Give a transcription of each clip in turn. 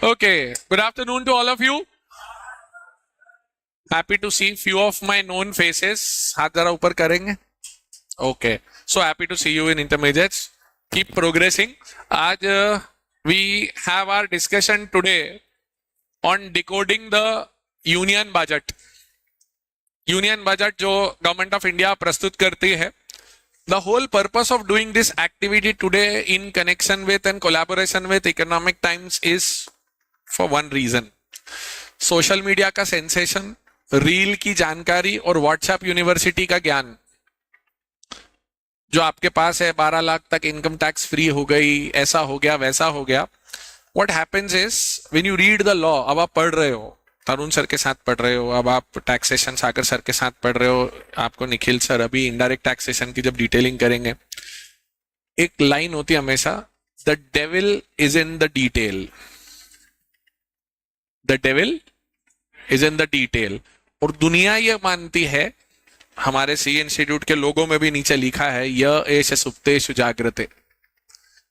Okay, good afternoon to all of you. Happy to see few of my known faces. हाथ जरा ऊपर करेंगे. Okay, so happy to see you in intermediates. Keep progressing. आज we have our discussion today on decoding the union budget. Union budget जो government of India प्रस्तुत करती है. The whole purpose of doing this activity today in connection with and collaboration with Economic Times is for one reason. Social media का sensation, reel की जानकारी और WhatsApp university का ज्ञान जो आपके पास है, 12 लाख तक इनकम टैक्स फ्री हो गई, ऐसा हो गया वैसा हो गया. What happens is when you read the law, अब आप पढ़ रहे हो, तरुण सर के साथ पढ़ रहे हो, अब आप टैक्सेशन सागर सर के साथ पढ़ रहे हो, आपको निखिल सर अभी इनडायरेक्ट टैक्सेशन की जब डिटेलिंग करेंगे, एक लाइन होती है हमेशा, the devil is in the detail. The devil is in the detail. और दुनिया ये मानती है, हमारे सी इंस्टीट्यूट के लोगों में भी नीचे लिखा है, य एष सुप्तेषु जागृते.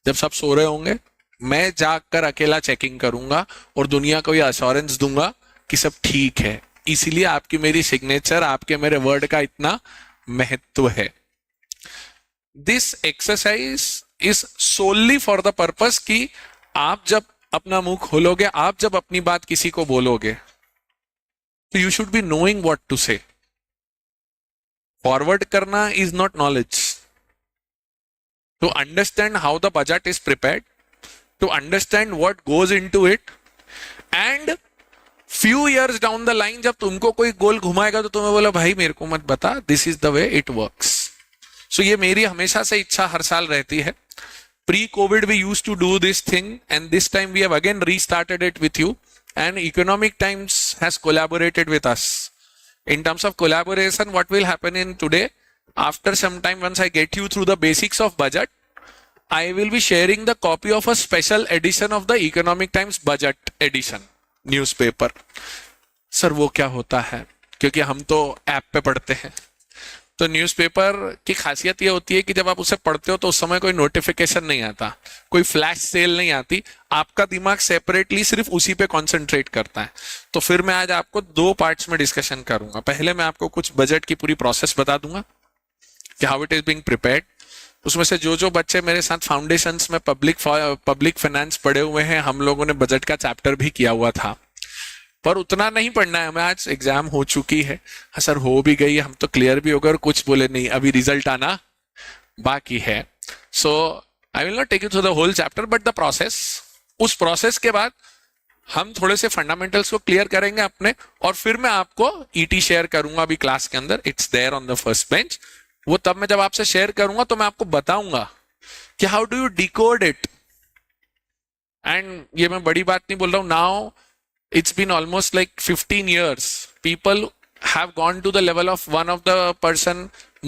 जब सब सो रहे होंगे, मैं जागकर अकेला चेकिंग करूंगा और दुनिया को ये अश्योरेंस दूंगा कि सब ठीक है. इसीलिए आपकी मेरी सिग्नेचर, आपके मेरे वर्ड का इतना महत्व है. This exercise is solely for the purpose कि आप जब अपना मुंह खोलोगे, आप जब अपनी बात किसी को बोलोगे, तो you should be knowing what to say. Forward करना is not knowledge. To understand how the budget is prepared, to understand what goes into it, and few years down the line जब तुमको कोई गोल घुमाएगा तो तुम्हें बोला भाई मेरे को मत बता, this is the way it works. So ये मेरी हमेशा से इच्छा हर साल रहती है. Pre-COVID, we used to do this thing, and this time we have again restarted it with you. And Economic Times has collaborated with us. In terms of collaboration, what will happen in today? After some time, once I get you through the basics of budget, I will be sharing the copy of a special edition of the Economic Times Budget Edition newspaper. Sir वो क्या होता है? क्योंकि हम तो app पे पढ़ते हैं. तो न्यूज़पेपर की खासियत ये होती है कि जब आप उसे पढ़ते हो तो उस समय कोई नोटिफिकेशन नहीं आता, कोई फ्लैश सेल नहीं आती, आपका दिमाग सेपरेटली सिर्फ उसी पे कंसंट्रेट करता है. तो फिर मैं आज आपको दो पार्ट्स में डिस्कशन करूंगा. पहले मैं आपको कुछ बजट की पूरी प्रोसेस बता दूंगा कि how it is being prepared. उसमें से जो बच्चे मेरे साथ फाउंडेशंस में पब्लिक फाइनेंस पढ़े हुए हैं, हम लोगों ने बजट का चैप्टर भी किया हुआ था, पर उतना नहीं पढ़ना है हमें. आज एग्जाम हो चुकी है, हाँ सर हो भी गई, हम तो क्लियर भी हो गए, और कुछ बोले नहीं अभी रिजल्ट आना बाकी है. So I will not take you through the whole chapter, but the process, उस प्रोसेस के बाद हम थोड़े से फंडामेंटल्स को क्लियर करेंगे अपने, और फिर मैं आपको ईटी शेयर करूंगा अभी क्लास के अंदर. It's there on the first bench. वो तब मैं जब आपसे शेयर करूंगा तो मैं आपको बताऊंगा कि how do you decode it. And ये मैं बड़ी बात नहीं बोल रहा हूं. Now it's been almost like 15 years. People have gone to the level of one of the person,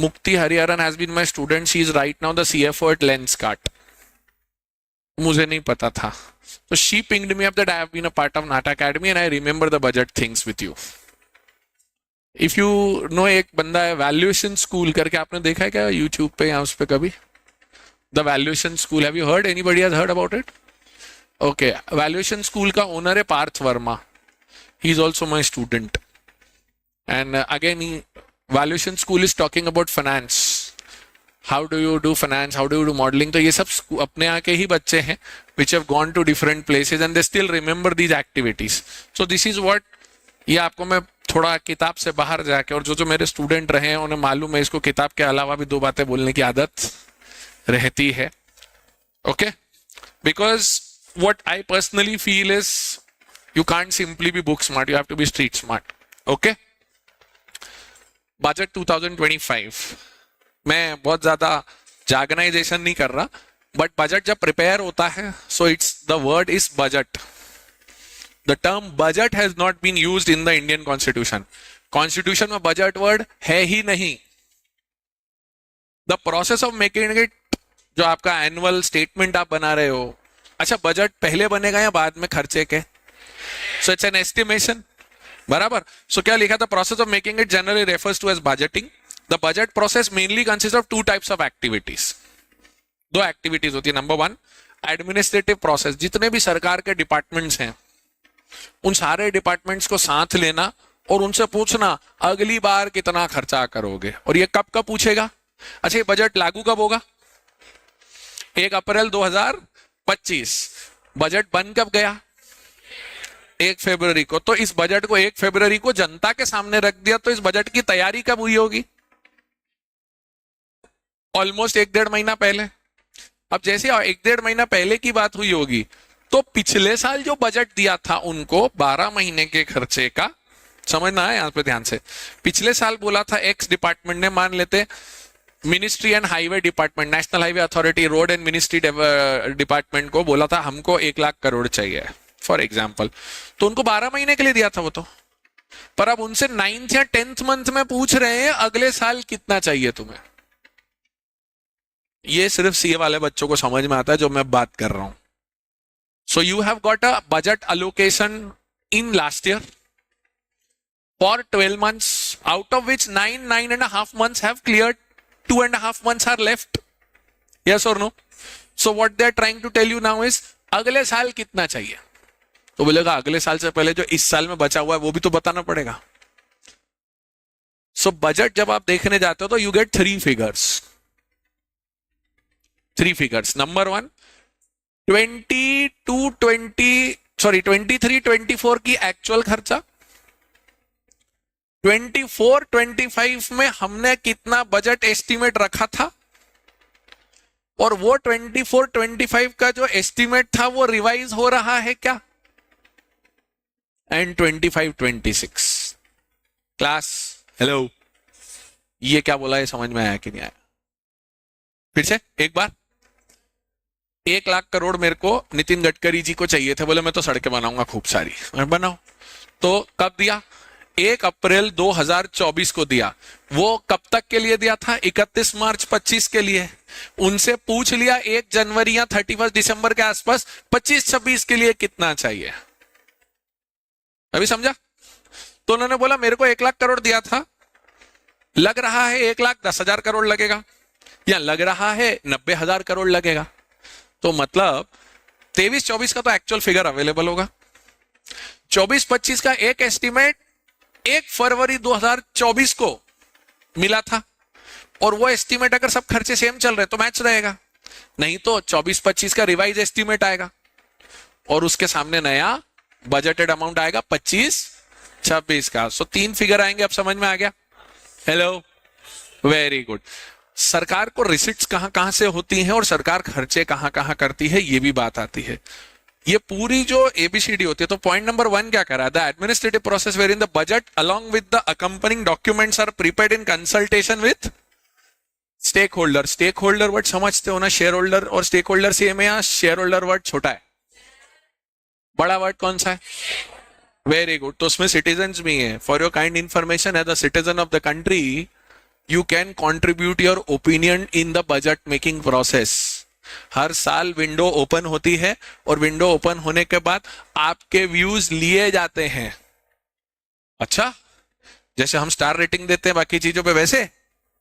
Mukti Hariharan has been my student. She is right now the CFO at Lenskart. मुझे नहीं पता था. So she pinged me up that I have been a part of Nata Academy and I remember the budget things with you. If you know, एक बंदा है Valuation School करके, आपने देखा है क्या YouTube पे या उस पे कभी? The Valuation School, have you heard? Anybody has heard about it? Okay, valuation school का ओनर है Parth Verma. He is also my student. And again valuation school is talking about finance. How do you do finance, how do you do modelling. तो ये सब अपने यहाँ के ही बच्चे हैं which have gone to different places and they still remember these activities. So this is what, ये आपको मैं थोड़ा किताब से बाहर जाके, और जो मेरे स्टूडेंट रहे हैं उन्हें मालूम है इसको किताब के अलावा भी दो बातें बोलने की आदत रहती है. Okay, because what I personally feel is you can't simply be book smart, you have to be street smart. Okay, budget 2025. मैं बहुत ज्यादा जागनाइजेशन नहीं कर रहा, बट बजट जब प्रिपेयर होता है, so it's the word is budget. The term budget has not been used in the Indian Constitution. Constitution में budget word है ही नहीं. The process of making it, जो आपका एनुअल स्टेटमेंट आप बना रहे हो, अच्छा बजट पहले बनेगा या बाद में खर्चे के? सो इट्स एन एस्टिमेशन, बराबर. सो क्या लिखा था? Process of making it generally refers to as budgeting. The budget process mainly consist of two types of activities. दो एक्टिविटीज होती है. Number one, administrative process. जितने भी सरकार के डिपार्टमेंट्स हैं, उन सारे डिपार्टमेंट्स को साथ लेना और उनसे पूछना अगली बार कितना खर्चा करोगे, और ये कब कब पूछेगा। अच्छा, ये बजट लागू कब होगा? 1 अप्रैल 2025। बजट बन कब गया? 1 फरवरी को। तो इस बजट को 1 फरवरी को जनता के सामने रख दिया, तो इस बजट की तैयारी कब हुई होगी? ऑलमोस्ट 1-1.5 महीना पहले। अब जैसे 1-1.5 महीना पहले की बात हुई होगी, तो पिछले साल जो बजट दिया था उनको 12 महीने के खर्चे का, समझना है यहां पे ध्यान से, पिछले साल बोला था एक्स डिपार्टमेंट ने, मान लेते ministry and highway department, national highway authority, road and ministry department को बोला था हमको 1 लाख करोड़ चाहिए फॉर एग्जाम्पल, तो उनको 12 महीने के लिए दिया था वो तो। पर अब उनसे 9th या 10th मंथ में पूछ रहे हैं अगले साल कितना चाहिए तुम्हें। ये सिर्फ सीए वाले बच्चों को समझ में आता है जो मैं बात कर रहा हूं। So you have got a budget allocation in last year for 12 months, out of which 9.5 months have cleared, 2.5 months are left. Yes or no? So what they are trying to tell you now is अगले साल कितना चाहिए। तो बोलेगा अगले साल से पहले जो इस साल में बचा हुआ है वो भी तो बताना पड़ेगा। सो बजट जब आप देखने जाते हो तो you get 3 figures. 3 figures. Number 1, 23-24 की एक्चुअल खर्चा, 24-25 में हमने कितना बजट एस्टिमेट रखा था, और वो 24-25 का जो एस्टिमेट था वो रिवाइज हो रहा है क्या, एंड 25-26 क्लास हेलो, ये क्या बोला, ये समझ में आया कि नहीं आया? फिर से एक बार। 1 लाख करोड़ मेरे को नितिन गडकरी जी को चाहिए थे, बोले मैं तो सड़कें बनाऊंगा खूब सारी, मैं बनाओ। तो कब दिया? 1 अप्रैल 2024 को दिया। वो कब तक के लिए दिया था? 31 मार्च 25 के लिए। उनसे पूछ लिया 1 जनवरी या 31 दिसंबर के आसपास 25-26 के लिए कितना चाहिए। अभी समझा? तो उन्होंने बोला मेरे को 1 लाख करोड़ दिया था, लग रहा है 1,10,000 करोड़ लगेगा, या लग रहा है 90,000 करोड़ लगेगा। तो मतलब 23-24 का तो एक्चुअल फिगर अवेलेबल होगा, 24-25 का एक एस्टिमेट 1 फरवरी 2024 को मिला था, और वो एस्टिमेट अगर सब खर्चे सेम चल रहे तो मैच रहेगा, नहीं तो 24-25 का रिवाइज एस्टिमेट आएगा और उसके सामने नया बजटेड अमाउंट आएगा 25-26 का। सो 3 फिगर आएंगे। अब समझ में आ गया? Hello, very good. सरकार को रिसिट्स कहां कहां से होती हैं और सरकार खर्चे कहां कहां करती है, ये भी बात आती है। ये पूरी जो एबीसीडी होती है, तो पॉइंट नंबर 1 क्या करा? The administrative process where in the budget along with the accompanying documents are prepared in consultation with stakeholder. Stakeholder word समझते हो ना? शेयर होल्डर और स्टेक होल्डर सेम है, या शेयर होल्डर वर्ड छोटा है? बड़ा वर्ड कौन सा है? Very good. तो उसमें सिटीजन्स भी है। For your kind information, as the citizen of the country you can contribute your opinion in the budget making process. हर साल विंडो ओपन होती है और विंडो ओपन होने के बाद आपके व्यूज लिए जाते हैं। अच्छा, जैसे हम स्टार रेटिंग देते हैं बाकी चीजों पे, वैसे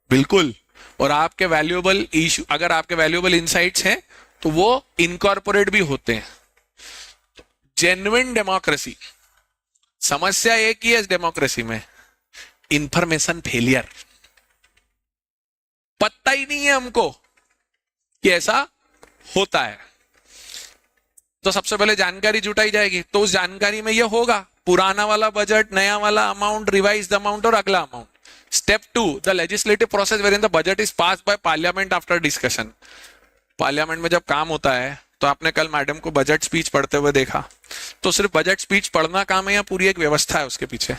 बिल्कुल। और आपके वैल्यूएबल इशू, अगर आपके वैल्यूएबल इनसाइट्स हैं तो वो इनकॉर्पोरेट भी होते हैं। जेन्युइन डेमोक्रेसी, समस्या एक ही है इस डेमोक्रेसी में, इंफॉर्मेशन फेलियर। पता ही नहीं है हमको कि ऐसा होता है। तो सबसे पहले जानकारी जुटाई जाएगी, तो उस जानकारी में ये होगा पुराना वाला बजट, नया वाला अमाउंट, रिवाइज्ड अमाउंट और अगला amount. Step 2, the legislative process where in the budget is passed by parliament after discussion. Parliament में जब काम होता है, तो आपने कल मैडम को बजट स्पीच पढ़ते हुए देखा, तो सिर्फ बजट स्पीच पढ़ना काम है या पूरी एक व्यवस्था है उसके पीछे?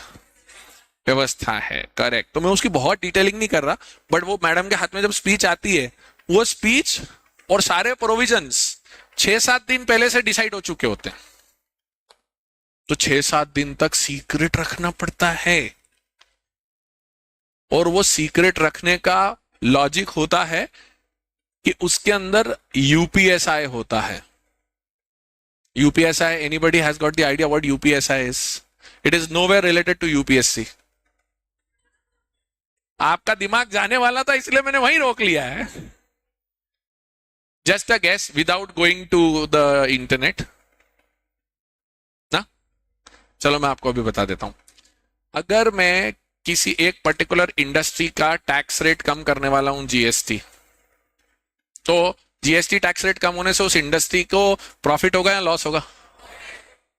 व्यवस्था है, करेक्ट। तो मैं उसकी बहुत डिटेलिंग नहीं कर रहा, बट वो मैडम के हाथ में जब स्पीच आती है, वो स्पीच और सारे प्रोविजंस 6-7 दिन पहले से डिसाइड हो चुके होते हैं। तो 6-7 दिन तक सीक्रेट रखना पड़ता है, और वो सीक्रेट रखने का लॉजिक होता है कि उसके अंदर यूपीएसआई होता है। UPSI, anybody has got the idea what UPSI is? It is nowhere related to UPSC. आपका दिमाग जाने वाला था इसलिए मैंने वहीं रोक लिया है। Just a guess without going to the internet ना। चलो मैं आपको अभी बता देता हूं। अगर मैं किसी एक पर्टिकुलर इंडस्ट्री का टैक्स रेट कम करने वाला हूं, जीएसटी, तो जीएसटी टैक्स रेट कम होने से उस इंडस्ट्री को प्रॉफिट होगा या लॉस होगा?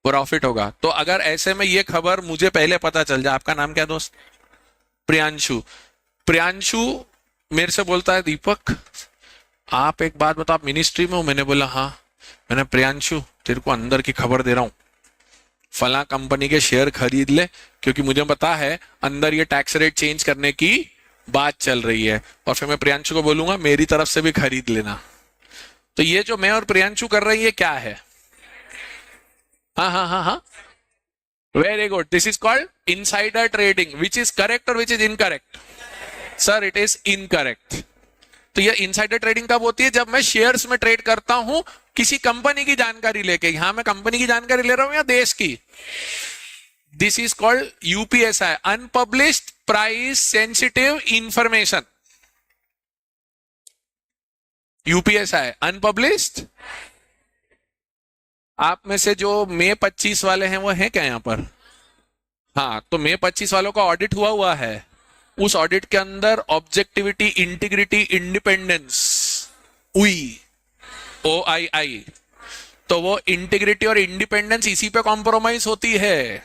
प्रॉफिट होगा। तो अगर ऐसे में ये खबर मुझे पहले पता चल जाए, आपका नाम क्या दोस्त? प्रियांशु। प्रियांशु मेरे से बोलता है, दीपक आप एक बात बताओ, आप मिनिस्ट्री में हो? मैंने बोला हाँ। मैंने, प्रियांशु तेरे को अंदर की खबर दे रहा हूं, फला कंपनी के शेयर खरीद ले, क्योंकि मुझे पता है अंदर ये टैक्स रेट चेंज करने की बात चल रही है। और फिर मैं प्रियांशु को बोलूंगा मेरी तरफ से भी खरीद लेना। तो ये जो मैं और प्रियांशु कर रहे हैं, ये क्या है? हाँ हाँ हाँ हाँ, very good. This is called insider trading, which is correct और which is incorrect? Sir it is incorrect. तो ये इनसाइडर ट्रेडिंग कब होती है? जब मैं शेयर्स में ट्रेड करता हूं किसी कंपनी की जानकारी लेके। यहां मैं कंपनी की जानकारी ले रहा हूं या देश की? This is called UPSI, unpublished price sensitive information. UPSI unpublished. आप में से जो मई 25 वाले हैं वो हैं क्या यहाँ पर? हाँ, तो मई 25 वालों का ऑडिट हुआ है। उस ऑडिट के अंदर ऑब्जेक्टिविटी, इंटीग्रिटी, इंडिपेंडेंस, उई, OII, तो वो इंटीग्रिटी और इंडिपेंडेंस इसी पे कॉम्प्रोमाइज होती है।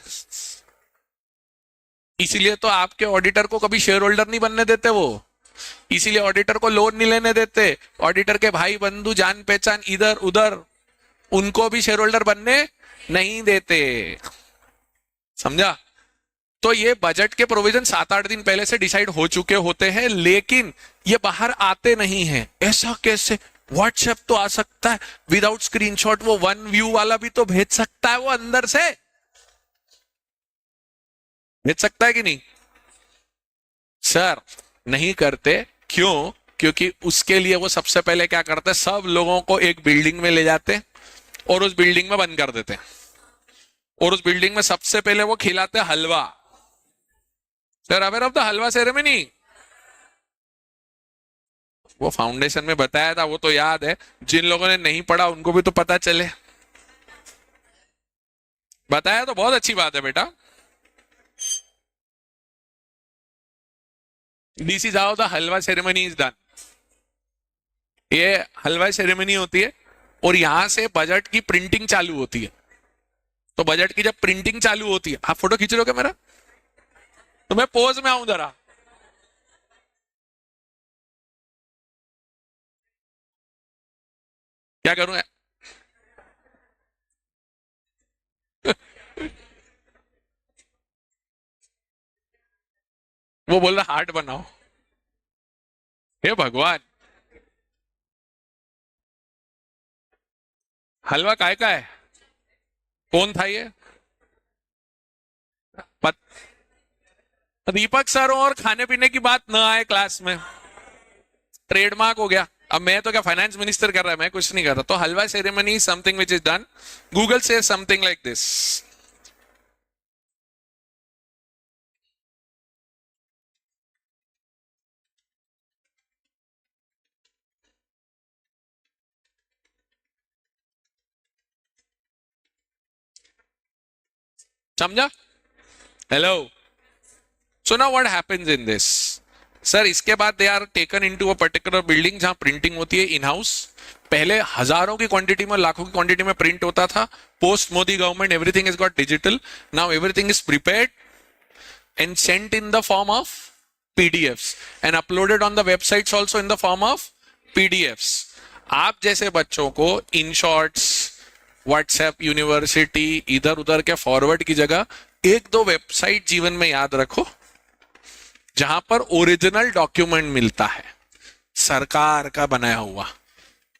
इसीलिए तो आपके ऑडिटर को कभी शेयर होल्डर नहीं बनने देते वो। इसीलिए ऑडिटर को लोन नहीं लेने देते। ऑडिटर के भाई बंधु जान पहचान इधर उधर, उनको भी शेयर होल्डर बनने नहीं देते। समझा? तो ये बजट के प्रोविजन 7-8 दिन पहले से डिसाइड हो चुके होते हैं, लेकिन ये बाहर आते नहीं हैं। ऐसा कैसे? व्हाट्सएप तो आ सकता है विदाउट स्क्रीनशॉट, वो वन व्यू वाला भी तो भेज सकता है, वो अंदर से भेज सकता है कि नहीं? सर नहीं करते। क्यों? क्योंकि उसके लिए वो सबसे पहले क्या करते हैं, सब लोगों को एक बिल्डिंग में ले जाते हैं और उस बिल्डिंग में बंद कर देते हैं, और उस बिल्डिंग में सबसे पहले वो खिलाते हैं हलवा। Sir aware of the halwa ceremony? वो फाउंडेशन में बताया था, वो तो याद है। जिन लोगों ने नहीं पढ़ा उनको भी तो पता चले। बताया तो बहुत अच्छी बात है बेटा। This is how the halwa ceremony is done. ये हलवा सेरेमनी होती है और यहां से बजट की प्रिंटिंग चालू होती है। तो बजट की जब प्रिंटिंग चालू होती है, आप फोटो खींच रहे हो क्या मेरा? तो मैं पोज में आऊं जरा। क्या करूं? वो बोल रहा हार्ट बनाओ। हे भगवान, हलवा काय का है? कौन था ये? पत... दीपक सर हो और खाने पीने की बात ना आए क्लास में, ट्रेडमार्क हो गया। अब मैं तो क्या, फाइनेंस मिनिस्टर कर रहा है, मैं कुछ नहीं कर रहा। तो halwa ceremony something which is done, Google से समथिंग लाइक दिस। समझा? Hello. So now what happens in this? Sir इसके बाद they are taken into a particular building जहां प्रिंटिंग होती है इन हाउस। पहले हजारों की क्वांटिटी में, लाखों की क्वांटिटी में प्रिंट होता था। Post Modi government everything is got digital. Now everything is prepared and sent in the form of PDFs and uploaded on the websites also in the form of PDFs। आप जैसे बच्चों को इन शॉर्ट्स, व्हाट्सएप यूनिवर्सिटी, इधर उधर के forward की जगह एक दो वेबसाइट जीवन में याद रखो जहां पर ओरिजिनल डॉक्यूमेंट मिलता है, सरकार का बनाया हुआ।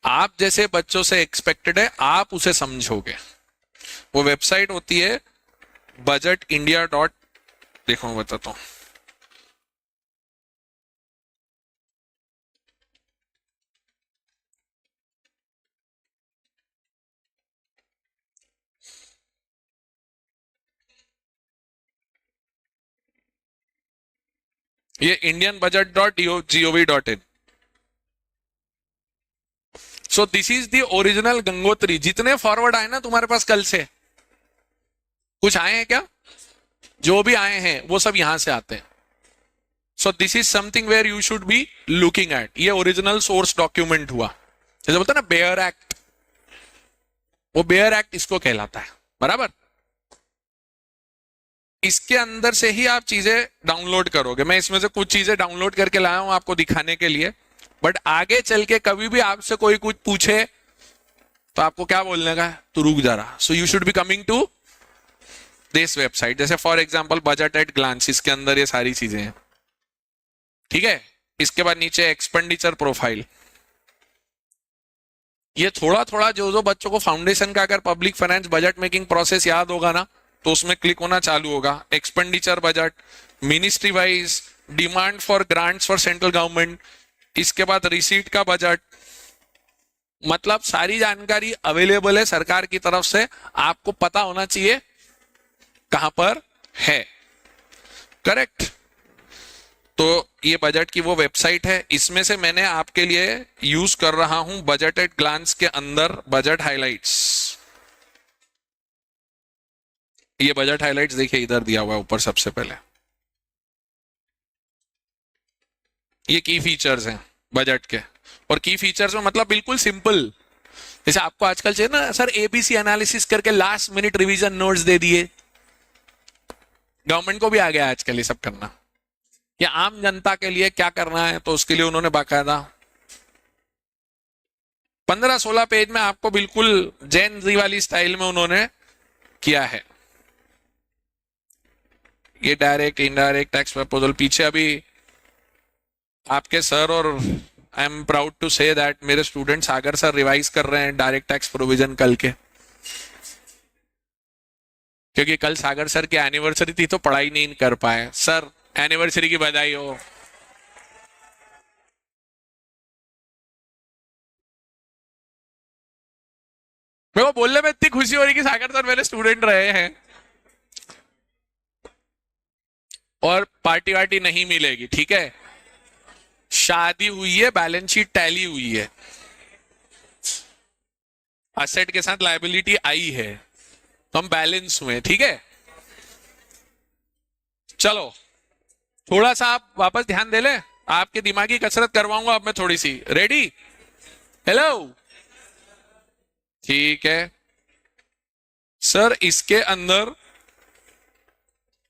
आप जैसे बच्चों से एक्सपेक्टेड है आप उसे समझोगे। वो वेबसाइट होती है बजट इंडिया डॉट, देखो मैं बताता हूं। ये indianbudget.gov.in। So this is the original Gangotri. जितने फॉरवर्ड आए ना तुम्हारे पास कल से, कुछ आए हैं क्या? जो भी आए हैं वो सब यहां से आते हैं. So this is something where you should be looking at. ये ओरिजिनल सोर्स डॉक्यूमेंट हुआ. जैसे बोलते हैं ना बेयर एक्ट, वो बेयर एक्ट इसको कहलाता है. बराबर. इसके अंदर से ही आप चीजें डाउनलोड करोगे. मैं इसमें से कुछ चीजें डाउनलोड करके लाया हूं आपको दिखाने के लिए. बट आगे चल के कभी भी आपसे कोई कुछ पूछे तो आपको क्या बोलने का है? तो रुक जा रहा. So you should be coming to this website. जैसे for example budget at glance, इसके अंदर ये सारी चीजें हैं. ठीक है. इसके बाद नीचे एक्सपेंडिचर प्रोफाइल. ये थोड़ा थोड़ा जो जो बच्चों को फाउंडेशन का अगर public finance budget making process याद होगा ना, तो उसमें क्लिक होना चालू होगा. Expenditure budget, ministry wise, demand for grants for central government, इसके बाद रिसीट का बजट. मतलब सारी जानकारी अवेलेबल है सरकार की तरफ से. आपको पता होना चाहिए कहां पर है. करेक्ट. तो ये बजट की वो वेबसाइट है. इसमें से मैंने आपके लिए यूज कर रहा हूं बजट एट ग्लांस के अंदर बजट हाइलाइट्स. ये बजट हाइलाइट्स देखिए इधर दिया हुआ है ऊपर सबसे पहले. ये की फीचर्स हैं बजट के. और की फीचर्स में मतलब बिल्कुल सिंपल. जैसे आपको आजकल चाहिए ना सर एबीसी एनालिसिस करके लास्ट मिनट रिवीजन नोट्स दे दिए. गवर्नमेंट को भी आ गया आजकल ये सब करना. या आम जनता के लिए क्या करना है तो उसके लिए उन्होंने बाकायदा 15-16 पेज में आपको बिल्कुल जैन जी वाली स्टाइल में उन्होंने किया है. ये डायरेक्ट इनडायरेक्ट टैक्स प्रपोजल पीछे अभी आपके सर और I am proud to say that मेरे स्टूडेंट सागर सर रिवाइज कर रहे हैं डायरेक्ट टैक्स प्रोविजन कल के. क्योंकि कल सागर सर की एनिवर्सरी थी तो पढ़ाई नहीं कर पाए. सर एनिवर्सरी की बधाई हो. मेरे को बोलने में इतनी खुशी हो रही कि सागर सर मेरे स्टूडेंट रहे हैं. और पार्टी वार्टी नहीं मिलेगी. ठीक है. शादी हुई है, बैलेंस शीट टैली हुई है, असेट के साथ लायबिलिटी आई है, तो हम बैलेंस हुए. ठीक है. चलो थोड़ा सा आप वापस ध्यान दे ले. आपके दिमागी कसरत करवाऊंगा अब मैं थोड़ी सी. रेडी? हेलो. ठीक है सर. इसके अंदर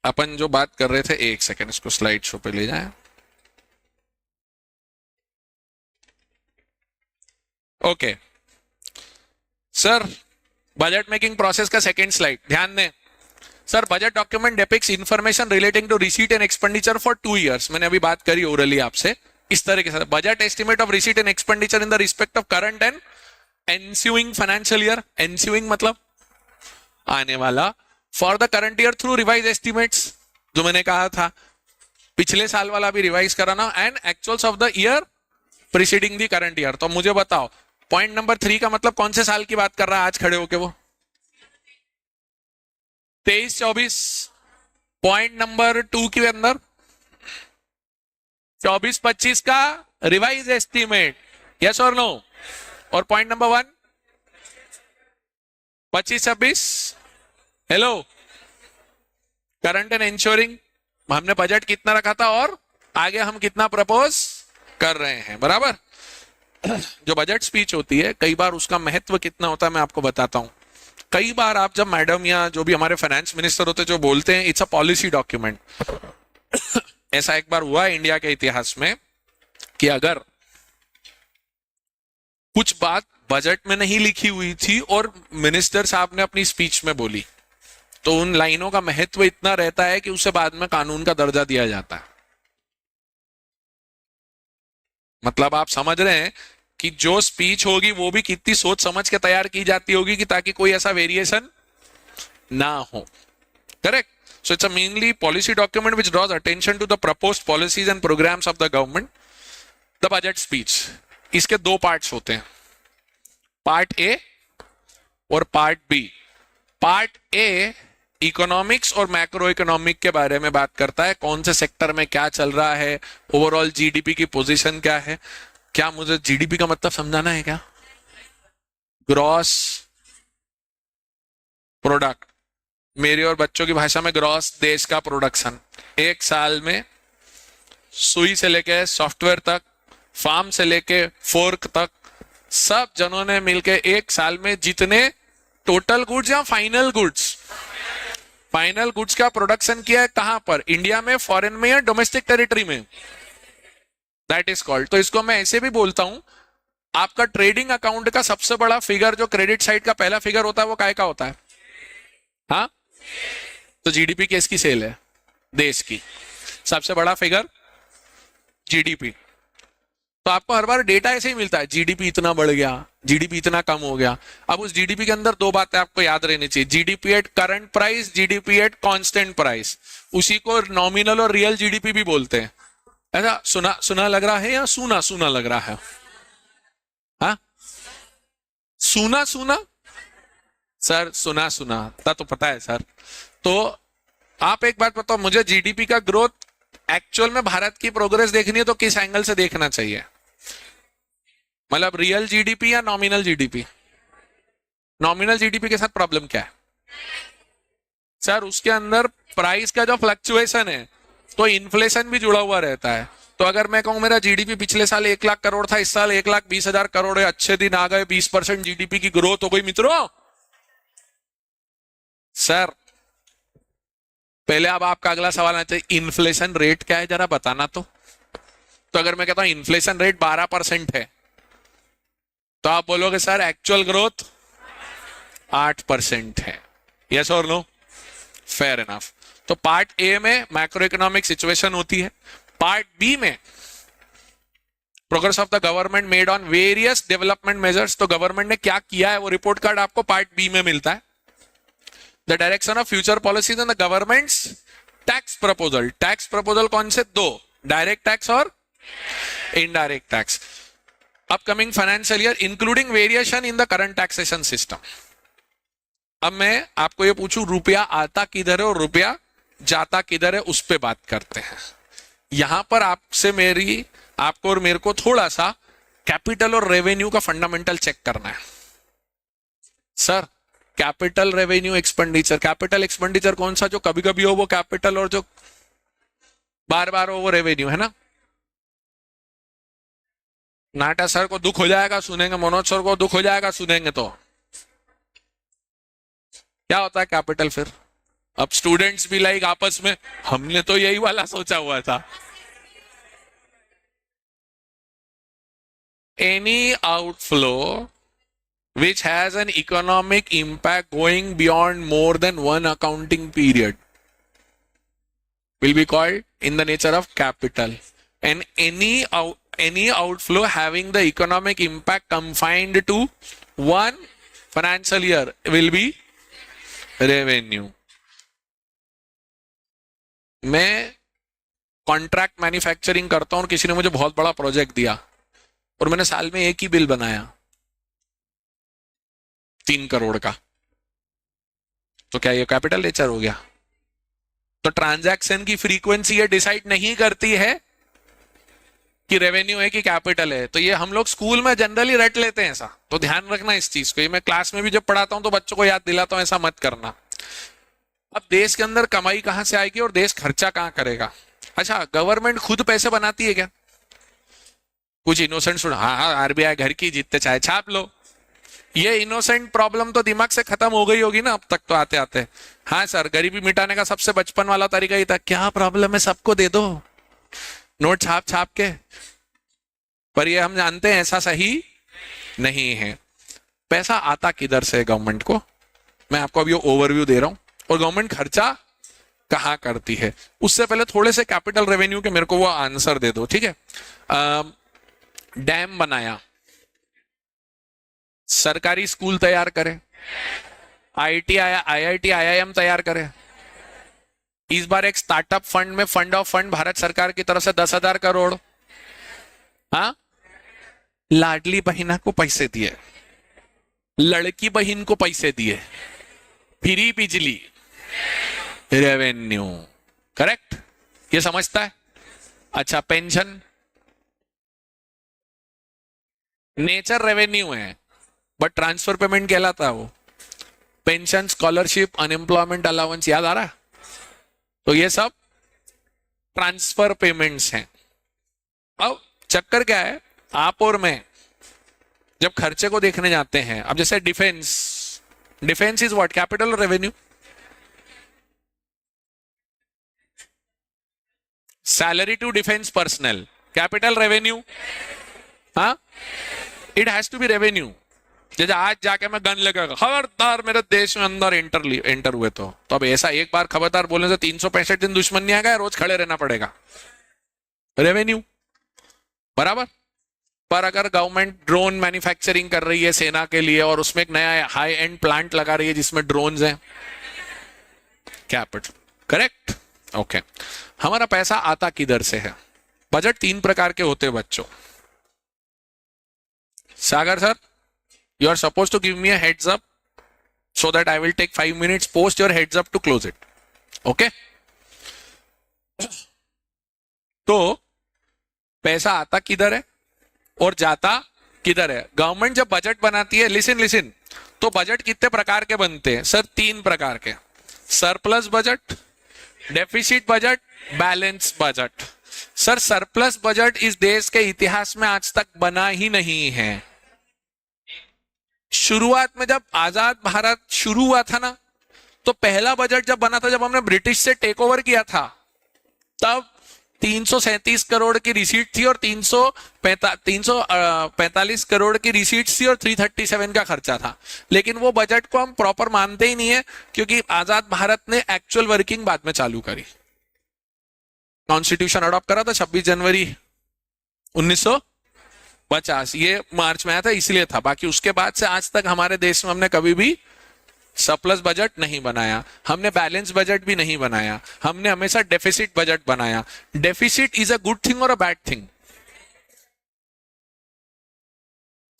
अपन जो बात कर रहे थे, एक सेकंड इसको स्लाइड शो पे ले जाएं. Okay sir, budget making process का सेकंड स्लाइड ध्यान दें. Sir budget document depicts information relating to receipt and expenditure for 2 years. मैंने अभी बात करी ओरली आपसे. इस तरह के साथ budget estimate of receipt and expenditure in the respect of current and ensuing financial year. Ensuing मतलब आने वाला. For the current year through revise estimates, जो मैंने कहा था पिछले साल वाला भी रिवाइज कराना. And actuals of the year preceding the current year. तो मुझे बताओ पॉइंट नंबर 3 का मतलब कौन से साल की बात कर रहा है आज खड़े होके? वो 23-24. पॉइंट नंबर 2 के अंदर 24-25 का रिवाइज एस्टीमेट. यस और नो? और point number 1 25-26. Hello. Current and ensuring हमने बजट कितना रखा था और आगे हम कितना प्रपोज कर रहे हैं. बराबर. जो बजट स्पीच होती है कई बार उसका महत्व कितना होता है मैं आपको बताता हूं. कई बार आप जब मैडम या जो भी हमारे फाइनेंस मिनिस्टर होते हैं जो बोलते हैं इट्स अ पॉलिसी डॉक्यूमेंट. ऐसा एक बार हुआ इंडिया के इतिहास में कि अगर कुछ बात बजट में नहीं लिखी हुई थी और मिनिस्टर साहब ने अपनी स्पीच में बोली, तो उन लाइनों का महत्व इतना रहता है कि उसे बाद में कानून का दर्जा दिया जाता है. मतलब आप समझ रहे हैं कि जो स्पीच होगी वो भी कितनी सोच समझ के तैयार की जाती होगी कि ताकि कोई ऐसा वेरिएशन ना हो. Correct. So it's a mainly policy document which draws attention to the proposed policies and programs of the government. The budget speech. इसके 2 पार्ट्स होते हैं, पार्ट ए और part B. Part A economics और macro economic के बारे में बात करता है. कौन से सेक्टर में क्या चल रहा है, ओवरऑल जीडीपी की पोजीशन क्या है. क्या मुझे जीडीपी का मतलब समझाना है क्या? Gross product. मेरी और बच्चों की भाषा में ग्रॉस देश का प्रोडक्शन, एक साल में सुई से लेके सॉफ्टवेयर तक, फार्म से लेके फोर्क तक, सब जनों ने मिलके एक साल में जितने टोटल गुड्स या फाइनल गुड्स का प्रोडक्शन किया है, कहां पर, इंडिया में, फॉरेन में या डोमेस्टिक टेरिटरी में, दैट इज कॉल्ड। तो इसको मैं ऐसे भी बोलता हूं, आपका ट्रेडिंग अकाउंट का सबसे बड़ा फिगर जो क्रेडिट साइड का पहला फिगर होता है वो काय का होता है? हाँ, तो जीडीपी किसकी सेल है? देश की। सबसे बड़ा फिगर जीडीपी। तो आपको हर बार डेटा ऐसे ही मिलता है, जीडीपी इतना बढ़ गया, जीडीपी इतना कम हो गया। अब उस जीडीपी के अंदर दो बातें आपको याद रहनी चाहिए, GDP at current price, GDP at constant price. उसी को नॉमिनल और रियल जीडीपी भी बोलते हैं। ऐसा सुना सुना लग रहा है या सूना सूना लग रहा है? हाँ, सूना सूना सर, सुना सुना था तो पता है सर। तो आप एक बात बताओ मुझे, जीडीपी का ग्रोथ एक्चुअल में भारत की प्रोग्रेस देखनी है तो किस एंगल से देखना चाहिए? मतलब रियल जीडीपी या नॉमिनल जीडीपी? नॉमिनल जीडीपी के साथ प्रॉब्लम क्या है सर? उसके अंदर प्राइस का जो फ्लक्चुएशन है, तो इन्फ्लेशन भी जुड़ा हुआ रहता है। तो अगर मैं कहूं मेरा जीडीपी पिछले साल 1 लाख करोड़ था, इस साल 1,20,000 करोड़ है, अच्छे दिन आ गए, 20% जीडीपी की ग्रोथ हो गई मित्रों। सर पहले अब आपका अगला सवाल आना चाहिए, इन्फ्लेशन रेट क्या है जरा बताना तो अगर मैं कहता हूं इन्फ्लेशन रेट 12% है, तो आप बोलोगे सर एक्चुअल ग्रोथ 8% है, यस और नो? Fair enough. तो पार्ट ए में मैक्रो इकोनॉमिक सिचुएशन होती है, पार्ट बी में progress of the government made on various development measures. तो गवर्नमेंट ने क्या किया है वो रिपोर्ट कार्ड आपको पार्ट बी में मिलता है। The direction of future policies and the governments tax proposal. Tax proposal कौन से? दो, डायरेक्ट टैक्स और indirect tax. Upcoming financial year including variation in the current taxation system. अब मैं आपको ये पूछूं, रुपया आता किधर है और रुपया जाता किधर है, उस पर बात करते हैं। यहां पर आपको और मेरे को थोड़ा सा कैपिटल और रेवेन्यू का फंडामेंटल चेक करना है। Sir capital revenue expenditure, capital expenditure कौन सा? जो कभी कभी हो वो कैपिटल और जो बार बार हो वो रेवेन्यू, है ना? नाटा सर को दुख हो जाएगा सुनेंगे, मनोज सर को दुख हो जाएगा सुनेंगे। तो क्या होता है कैपिटल फिर? अब स्टूडेंट्स भी लाइक आपस में, हमने तो यही वाला सोचा हुआ था। Any outflow which has an economic impact going beyond more than one accounting period will be called in the nature of capital, and any outflow having the economic impact confined to one financial year will be revenue. मैं contract manufacturing करता हूं और किसी ने मुझे बहुत बड़ा project दिया और मैंने साल में एक ही बिल बनाया 3 करोड़ का, तो क्या ये कैपिटल नेचर हो गया? तो ट्रांजैक्शन की फ्रीक्वेंसी ये डिसाइड नहीं करती है कि रेवेन्यू है कि कैपिटल है। तो ये हम लोग स्कूल में जनरली रट लेते हैं ऐसा, तो ध्यान रखना इस चीज को। ये मैं क्लास में भी जब पढ़ाता हूं तो बच्चों को याद दिलाता हूं, ऐसा मत करना। अब देश के अंदर कमाई कहां से आएगी और देश खर्चा कहां करेगा? अच्छा, गवर्नमेंट खुद पैसे बनाती है क्या? कुछ इनोसेंट सुन, हाँ हाँ आरबीआई घर की, जितने चाहे छाप लो। ये इनोसेंट प्रॉब्लम तो दिमाग से खत्म हो गई होगी ना अब तक तो आते आते। हाँ सर, गरीबी मिटाने का सबसे बचपन वाला तरीका ही था, क्या प्रॉब्लम है सबको दे दो, नोट छाप छाप के। पर ये हम जानते हैं ऐसा सही नहीं है। पैसा आता किधर से गवर्नमेंट को? मैं आपको अभी ओवरव्यू दे रहा हूं, और गवर्नमेंट खर्चा कहां करती है। उससे पहले थोड़े से कैपिटल रेवेन्यू के मेरे को वो आंसर दे दो, ठीक है? डैम बनाया, सरकारी स्कूल तैयार करे, आईआईटी आईआईएम तैयार करे। इस बार एक स्टार्टअप फंड में फंड ऑफ फंड भारत सरकार की तरफ से 10,000 करोड़, हाँ, लाडली बहिना को पैसे दिए, लड़की बहन को पैसे दिए, फ्री बिजली, रेवेन्यू, करेक्ट? ये समझता है? अच्छा, पेंशन नेचर रेवेन्यू है बट ट्रांसफर पेमेंट कहलाता है वो। पेंशन, स्कॉलरशिप, अनएम्प्लॉयमेंट अलाउंस, याद आ रहा है? तो ये सब ट्रांसफर पेमेंट्स हैं। अब चक्कर क्या है, आप और मैं जब खर्चे को देखने जाते हैं, अब जैसे defence, defence is what, capital और revenue? Salary to defence personnel, capital revenue? हाँ, it has to be revenue. जैसे आज जाके मैं गन लेकर खबरदार मेरे देश में अंदर एंटर हुए तो अब ऐसा एक बार खबरदार बोलने से 365 दिन दुश्मन नहीं आ गया, रोज खड़े रहना पड़ेगा, रेवेन्यू बराबर। पर अगर गवर्नमेंट ड्रोन मैन्युफैक्चरिंग कर रही है सेना के लिए और उसमें एक नया हाई एंड प्लांट लगा रही है जिसमें ड्रोन्स हैं, कैपिटल, करेक्ट? ओके। हमारा पैसा आता किधर से है? बजट 3 प्रकार के होते हैं बच्चों। सागर sir, you are supposed to give me a heads up so that I will take 5 minutes post your heads up to close it. Okay? तो पैसा आता किधर है और जाता किधर है? गवर्नमेंट जब बजट बनाती है, लिसन लिसन, तो बजट कितने प्रकार के बनते हैं सर? 3 प्रकार के, surplus budget, deficit budget, balance budget. Sir surplus budget इस देश के इतिहास में आज तक बना ही नहीं है। शुरुआत में जब आजाद भारत शुरू हुआ था ना, तो पहला बजट जब बना था, जब हमने ब्रिटिश से टेक ओवर किया था, तब 337 करोड़ की रिसीट थी और 345 करोड़ की रिसीट्स थी और 337 का खर्चा था। लेकिन वो बजट को हम प्रॉपर मानते ही नहीं है, क्योंकि आजाद भारत ने एक्चुअल वर्किंग बाद में चालू करी। कॉन्स्टिट्यूशन अडॉप्ट करा था 26 जनवरी 1950, ये मार्च में आया था, इसलिए था। बाकी उसके बाद से आज तक हमारे देश में हमने कभी भी सरप्लस बजट नहीं बनाया, हमने बैलेंस बजट भी नहीं बनाया, हमने हमेशा डेफिसिट बजट बनाया। Deficit is a good thing और a bad thing?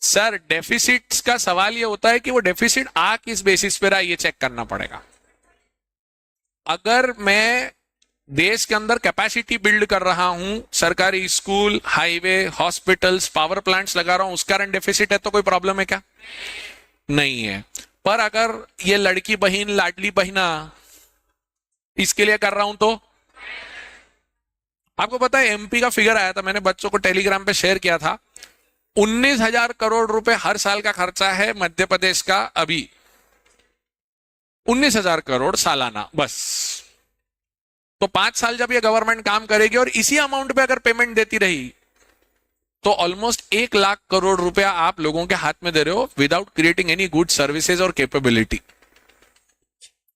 Sir deficit का सवाल ये होता है कि वो डेफिसिट आ किस बेसिस पे रहा, ये चेक करना पड़ेगा। अगर मैं देश के अंदर कैपेसिटी बिल्ड कर रहा हूं, सरकारी school, highway, hospitals, power plants लगा रहा हूं, उस कारण डेफिसिट है, तो कोई प्रॉब्लम है क्या? नहीं है। पर अगर ये लड़की बहन, लाडली बहिना, इसके लिए कर रहा हूं तो आपको पता है एमपी का फिगर आया था, मैंने बच्चों को टेलीग्राम पे शेयर किया था, 19,000 करोड़ रुपए हर साल का खर्चा है मध्य प्रदेश का अभी, 19,000 करोड़ सालाना बस। तो 5 साल जब ये गवर्नमेंट काम करेगी और इसी अमाउंट पे अगर पेमेंट देती रही, तो ऑलमोस्ट 1 लाख करोड़ रुपया आप लोगों के हाथ में दे रहे हो without creating any good services और कैपेबिलिटी।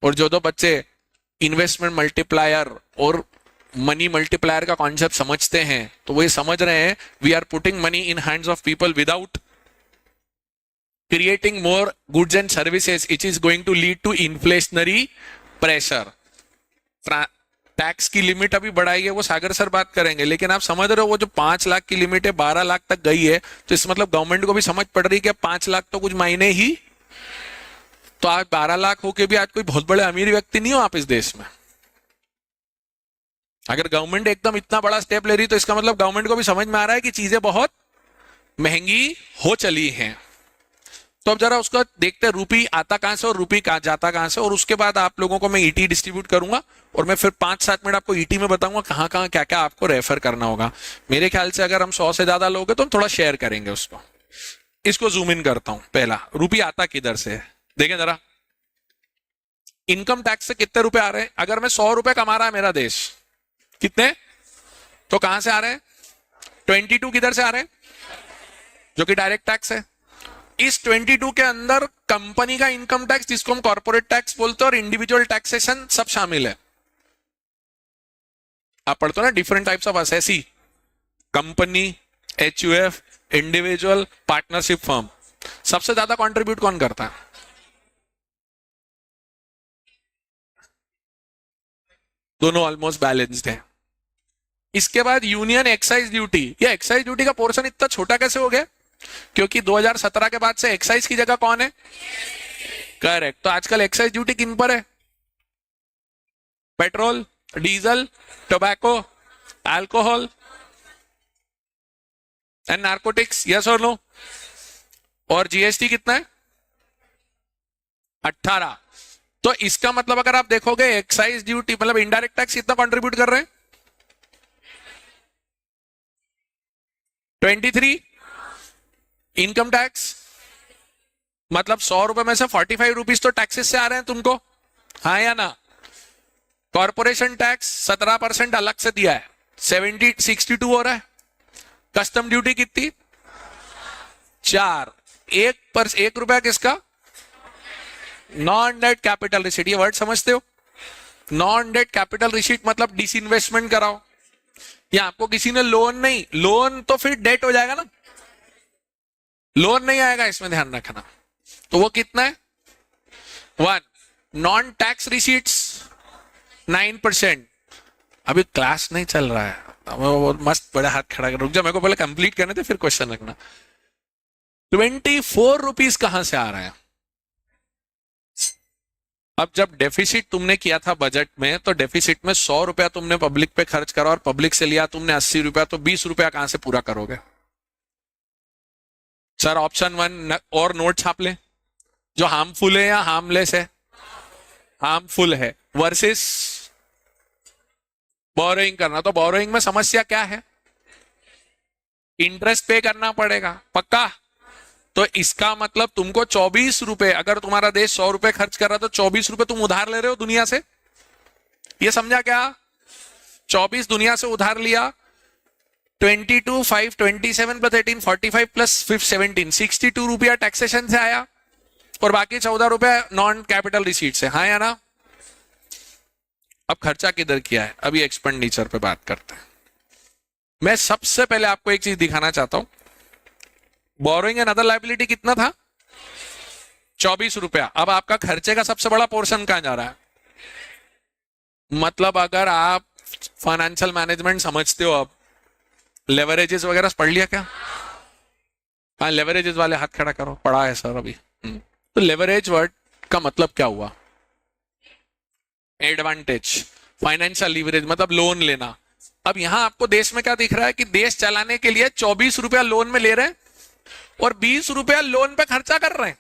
और जो दो बच्चे इन्वेस्टमेंट मल्टीप्लायर और मनी मल्टीप्लायर का कॉन्सेप्ट समझते हैं, तो वो ये समझ रहे हैं we are putting money in hands of people without creating more goods and services, it is going to lead to inflationary pressure. Tax की लिमिट अभी बढ़ाई है, वो सागर सर बात करेंगे, लेकिन आप समझ रहे हो वो जो 5 लाख की लिमिट है 12 लाख तक गई है, तो इस मतलब गवर्नमेंट को भी समझ पड़ रही है कि 5 लाख तो कुछ मायने ही, तो आज 12 लाख होके भी आज कोई बहुत बड़े अमीर व्यक्ति नहीं हो आप इस देश में। अगर गवर्नमेंट एकदम इतना बड़ा स्टेप ले रही, तो इसका मतलब गवर्नमेंट को भी समझ में आ रहा है कि चीजें बहुत महंगी हो चली हैं। तो अब जरा उसका देखते हैं, रूपी आता कहां से और रूपी जाता कहां से, और उसके बाद आप लोगों को मैं ईटी डिस्ट्रीब्यूट करूंगा और मैं फिर 5-7 मिनट आपको ईटी में बताऊंगा कहां कहां क्या क्या आपको रेफर करना होगा। मेरे ख्याल से अगर हम 100 से ज्यादा लोग हैं तो हम थोड़ा शेयर करेंगे उसको। इसको जूम इन करता हूं। पहला, रूपी आता किधर से है, देखें जरा। इनकम टैक्स से कितने रुपए आ रहे हैं? अगर मैं 100 रुपए कमा रहा है मेरा देश, कितने, तो कहां से आ रहे हैं? 22 किधर से आ रहे हैं, जो कि डायरेक्ट टैक्स है। इस 22 के अंदर कंपनी का इनकम टैक्स, जिसको हम कॉर्पोरेट टैक्स बोलते हैं, और इंडिविजुअल टैक्सेशन सब शामिल है। आप पढ़ते हो ना different types of assessee, company, HUF, individual, partnership firm. सबसे ज्यादा कंट्रीब्यूट कौन करता है? दोनों ऑलमोस्ट बैलेंस्ड है। इसके बाद यूनियन एक्साइज ड्यूटी। ये एक्साइज ड्यूटी का पोर्शन इतना छोटा कैसे हो गया? क्योंकि 2017 के बाद से एक्साइज की जगह कौन है? करेक्ट। तो आजकल एक्साइज ड्यूटी किन पर है? Petrol, diesel, tobacco, alcohol and narcotics, yes और नो? और जीएसटी कितना है? 18। तो इसका मतलब अगर आप देखोगे एक्साइज ड्यूटी मतलब इनडायरेक्ट टैक्स कितना कंट्रीब्यूट कर रहे हैं? 23। इनकम टैक्स मतलब 100 रुपए में से 45 रुपीज तो टैक्सेस से आ रहे हैं तुमको, हाँ या ना? कॉर्पोरेशन टैक्स 17% अलग से दिया है, 62 हो रहा है। कस्टम ड्यूटी कितनी? 4। 1 रुपया किसका? Non debt capital receipt. ये वर्ड समझते हो? नॉन डेट कैपिटल रिसीट मतलब डिसइन्वेस्टमेंट कराओ, या आपको किसी ने लोन नहीं, लोन तो फिर डेट हो जाएगा ना, लोन नहीं आएगा, इसमें ध्यान रखना। तो वो कितना है? 1। Non tax receipts 9%। अभी क्लास नहीं चल रहा है, वो मस्त बड़ा हाथ खड़ा कर, रुक जा, मेरे को पहले कंप्लीट करने थे फिर क्वेश्चन रखना। 24 रुपीज कहां से आ रहा है? अब जब डेफिसिट तुमने किया था बजट में, तो डेफिसिट में 100 रुपया तुमने पब्लिक पे खर्च करा और पब्लिक से लिया तुमने 80 रुपया, तो 20 रुपया कहां से पूरा करोगे? सर ऑप्शन 1 और नोट छाप ले, जो हार्मफुल है या हार्मलेस है? हार्मफुल है, वर्सेस बोरोइंग करना। तो बोरोइंग में समस्या क्या है? इंटरेस्ट पे करना पड़ेगा, पक्का? तो इसका मतलब तुमको 24 रुपए, अगर तुम्हारा देश 100 रुपए खर्च कर रहा तो 24 रुपए तुम उधार ले रहे हो दुनिया से। ये समझा क्या? 24 दुनिया से उधार लिया, 22, 5, 27 प्लस 18, 45 प्लस 17, 62 रुपया टैक्सेशन से आया, और बाकी 14 रुपए नॉन कैपिटल रिसीट से, हाँ या ना? अब खर्चा किधर किया है? अभी एक्सपेंडिचर पे बात करते हैं। मैं सबसे पहले आपको एक चीज दिखाना चाहता हूं। बोरोइंग एंड अदर लायबिलिटी कितना था? 24 रुपया। अब आपका खर्चे का सबसे बड़ा पोर्शन कहां जा रहा है? मतलब अगर आप फाइनेंशियल मैनेजमेंट समझते हो, अब लेवरेजेस वगैरह पढ़ लिया क्या? हाँ, लेवरेजेस वाले हाथ खड़ा करो, पढ़ा है सर अभी। तो लेवरेज वर्ड का मतलब क्या हुआ? एडवांटेज, फाइनेंशियल लीवरेज मतलब लोन लेना। अब यहां आपको देश में क्या दिख रहा है कि देश चलाने के लिए 24 रुपया लोन में ले रहे हैं और 20 रुपया लोन पे खर्चा कर रहे हैं।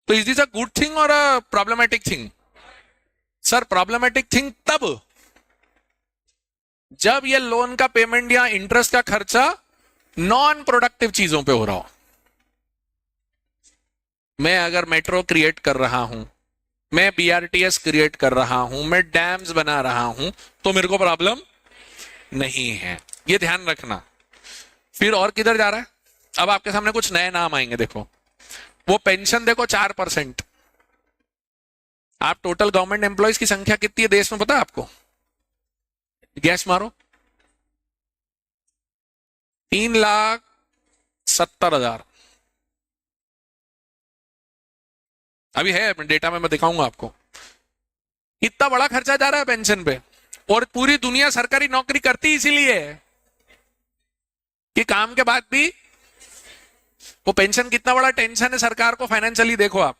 तो is this a good thing और a problematic thing? Sir problematic thing तब जब ये लोन का पेमेंट या इंटरेस्ट का खर्चा नॉन प्रोडक्टिव चीजों पे हो रहा हो। मैं अगर मेट्रो क्रिएट कर रहा हूं, मैं बीआरटीएस क्रिएट कर रहा हूं, मैं डैम्स बना रहा हूं, तो मेरे को प्रॉब्लम नहीं है, ये ध्यान रखना। फिर और किधर जा रहा है? अब आपके सामने कुछ नए नाम आएंगे, देखो वो पेंशन देखो 4%। आप टोटल गवर्नमेंट एम्प्लॉयज की संख्या कितनी है देश में पता है आपको? गैस मारो। 3,70,000 अभी है डेटा में, मैं दिखाऊंगा आपको। इतना बड़ा खर्चा जा रहा है पेंशन पे, और पूरी दुनिया सरकारी नौकरी करती इसीलिए है कि काम के बाद भी वो पेंशन कितना बड़ा टेंशन है सरकार को फाइनेंशियली। देखो आप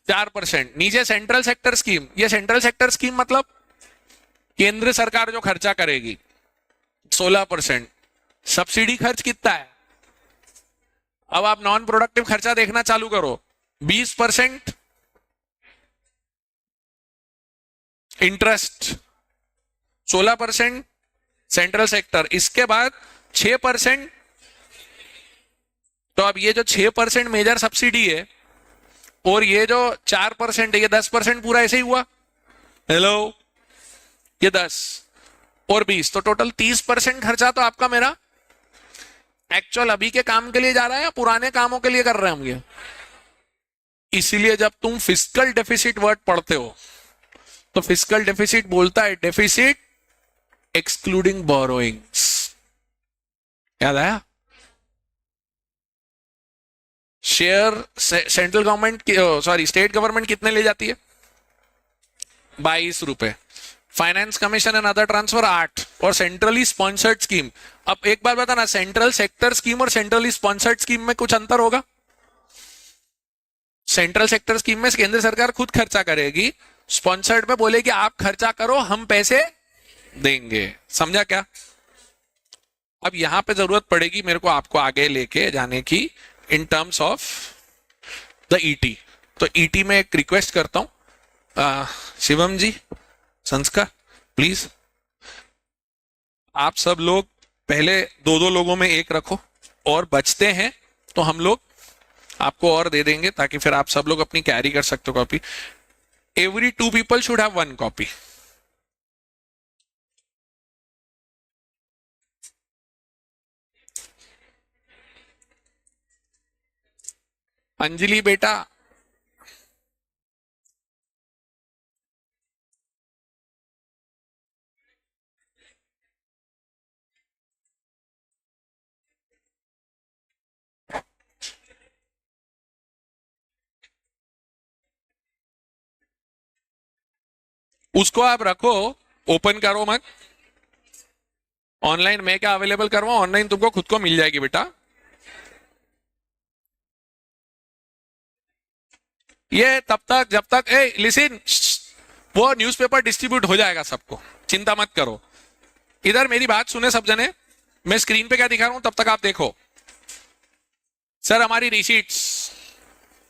4%। नीचे सेंट्रल सेक्टर स्कीम, ये सेंट्रल सेक्टर स्कीम मतलब केंद्र सरकार जो खर्चा करेगी, 16%। सब्सिडी खर्च कितना है? अब आप नॉन प्रोडक्टिव खर्चा देखना चालू करो, 20%। इंटरेस्ट 16%, सेंट्रल सेक्टर, इसके बाद 6%। तो अब ये जो 6% मेजर सब्सिडी है और ये जो 4% है, ये 10% पूरा ऐसे ही हुआ। हेलो, ये 10 और 20, तो टोटल 30% खर्चा तो आपका मेरा एक्चुअल अभी के काम के लिए जा रहा है या पुराने कामों के लिए कर रहे हैं हम ये? इसीलिए जब तुम फिस्कल डेफिसिट वर्ड पढ़ते हो तो फिस्कल डेफिसिट बोलता है डेफिसिट एक्सक्लूडिंग बोरोइंग्स। याद आया? Share central government sorry state government कितने ले जाती है? 22 रुपए। Finance commission and other transfer 8, और सेंट्रली स्पॉन्सर्ड स्कीम। अब एक बार बताना, सेंट्रल सेक्टर स्कीम और सेंट्रली स्पॉन्सर्ड स्कीम में कुछ अंतर होगा? सेंट्रल सेक्टर स्कीम में केंद्र सरकार खुद खर्चा करेगी, स्पॉन्सर्ड में बोलेगी आप खर्चा करो, हम पैसे देंगे। समझा क्या? अब यहां पे जरूरत पड़ेगी मेरे को आपको आगे लेके जाने की, in terms of the ET. तो ईटी में एक रिक्वेस्ट करता हूं, शिवम जी, संस्कार, प्लीज आप सब लोग पहले दो दो लोगों में एक रखो, और बचते हैं तो हम लोग आपको और दे देंगे, ताकि फिर आप सब लोग अपनी कैरी कर सकते हो copy. Every 2 people should have 1 copy. Anjali बेटा, उसको आप रखो, ओपन करो मत। ऑनलाइन मैं क्या अवेलेबल करवाऊं, ऑनलाइन तुमको खुद को मिल जाएगी बेटा। ये तब तक जब तक लिसन, वो न्यूज़पेपर डिस्ट्रीब्यूट हो जाएगा सबको, चिंता मत करो। इधर मेरी बात सुने सब जने, मैं स्क्रीन पे क्या दिखा रहा हूं तब तक आप देखो। सर हमारी रिसीट्स,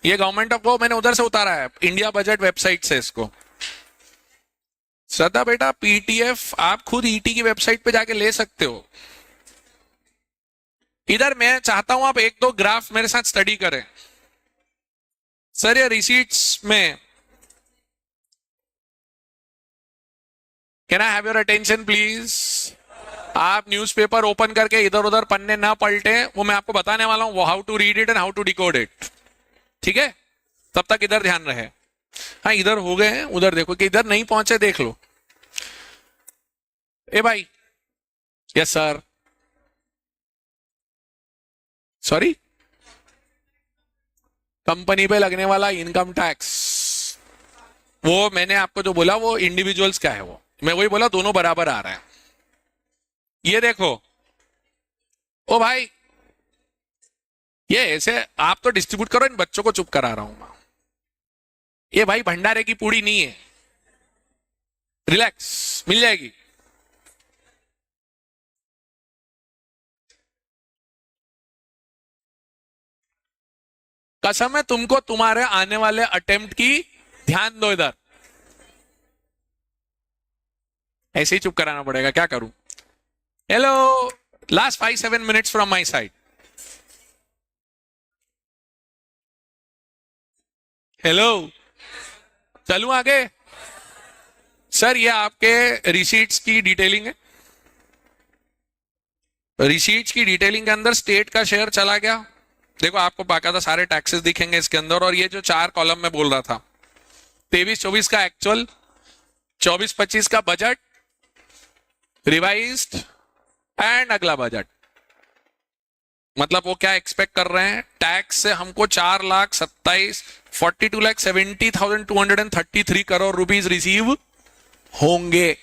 ये गवर्नमेंट ऑफ, वो मैंने उधर से उतारा है, इंडिया बजट वेबसाइट से इसको। सदा बेटा पीटीएफ आप खुद ईटी की वेबसाइट पे जाके ले सकते हो। इधर मैं चाहता हूं आप एक दो ग्राफ मेरे साथ स्टडी करें। सर ये रिसीट्स में, can I have your attention please. आप न्यूज़पेपर ओपन करके इधर उधर पन्ने ना पलटे, वो मैं आपको बताने वाला हूं, वो how to read it and how to decode it, ठीक है? तब तक इधर ध्यान रहे। हाँ इधर हो गए हैं, उधर देखो कि इधर नहीं पहुंचे, देख लो। ए भाई, यस सर, सॉरी, कंपनी पे लगने वाला इनकम टैक्स, वो मैंने आपको जो बोला वो इंडिविजुअल्स का है, वो मैं वही बोला, दोनों बराबर आ रहा है। ये देखो, ओ भाई ये ऐसे आप तो डिस्ट्रीब्यूट करो, इन बच्चों को चुप करा रहा हूं मैं। ये भाई भंडारे की पूड़ी नहीं है, रिलैक्स, मिल जाएगी। कसम है तुमको, तुम्हारे आने वाले अटेम्प्ट की, ध्यान दो इधर, ऐसे ही चुप कराना पड़ेगा, क्या करूं। Hello, last 5-7 minutes from my side. Hello, चलूं आगे। सर ये आपके रिसीट्स की डिटेलिंग है। रिसीट्स की डिटेलिंग के अंदर स्टेट का शेयर चला गया, देखो आपको बाकायदा सारे टैक्सेस दिखेंगे इसके अंदर। और ये जो 4 कॉलम में बोल रहा था, 23-24 का एक्चुअल, 24-25 का बजट, रिवाइज्ड एंड अगला बजट। मतलब वो क्या एक्सपेक्ट कर रहे हैं, टैक्स से हमको 4,72,70,233 करोड़ रुपीस रिसीव होंगे।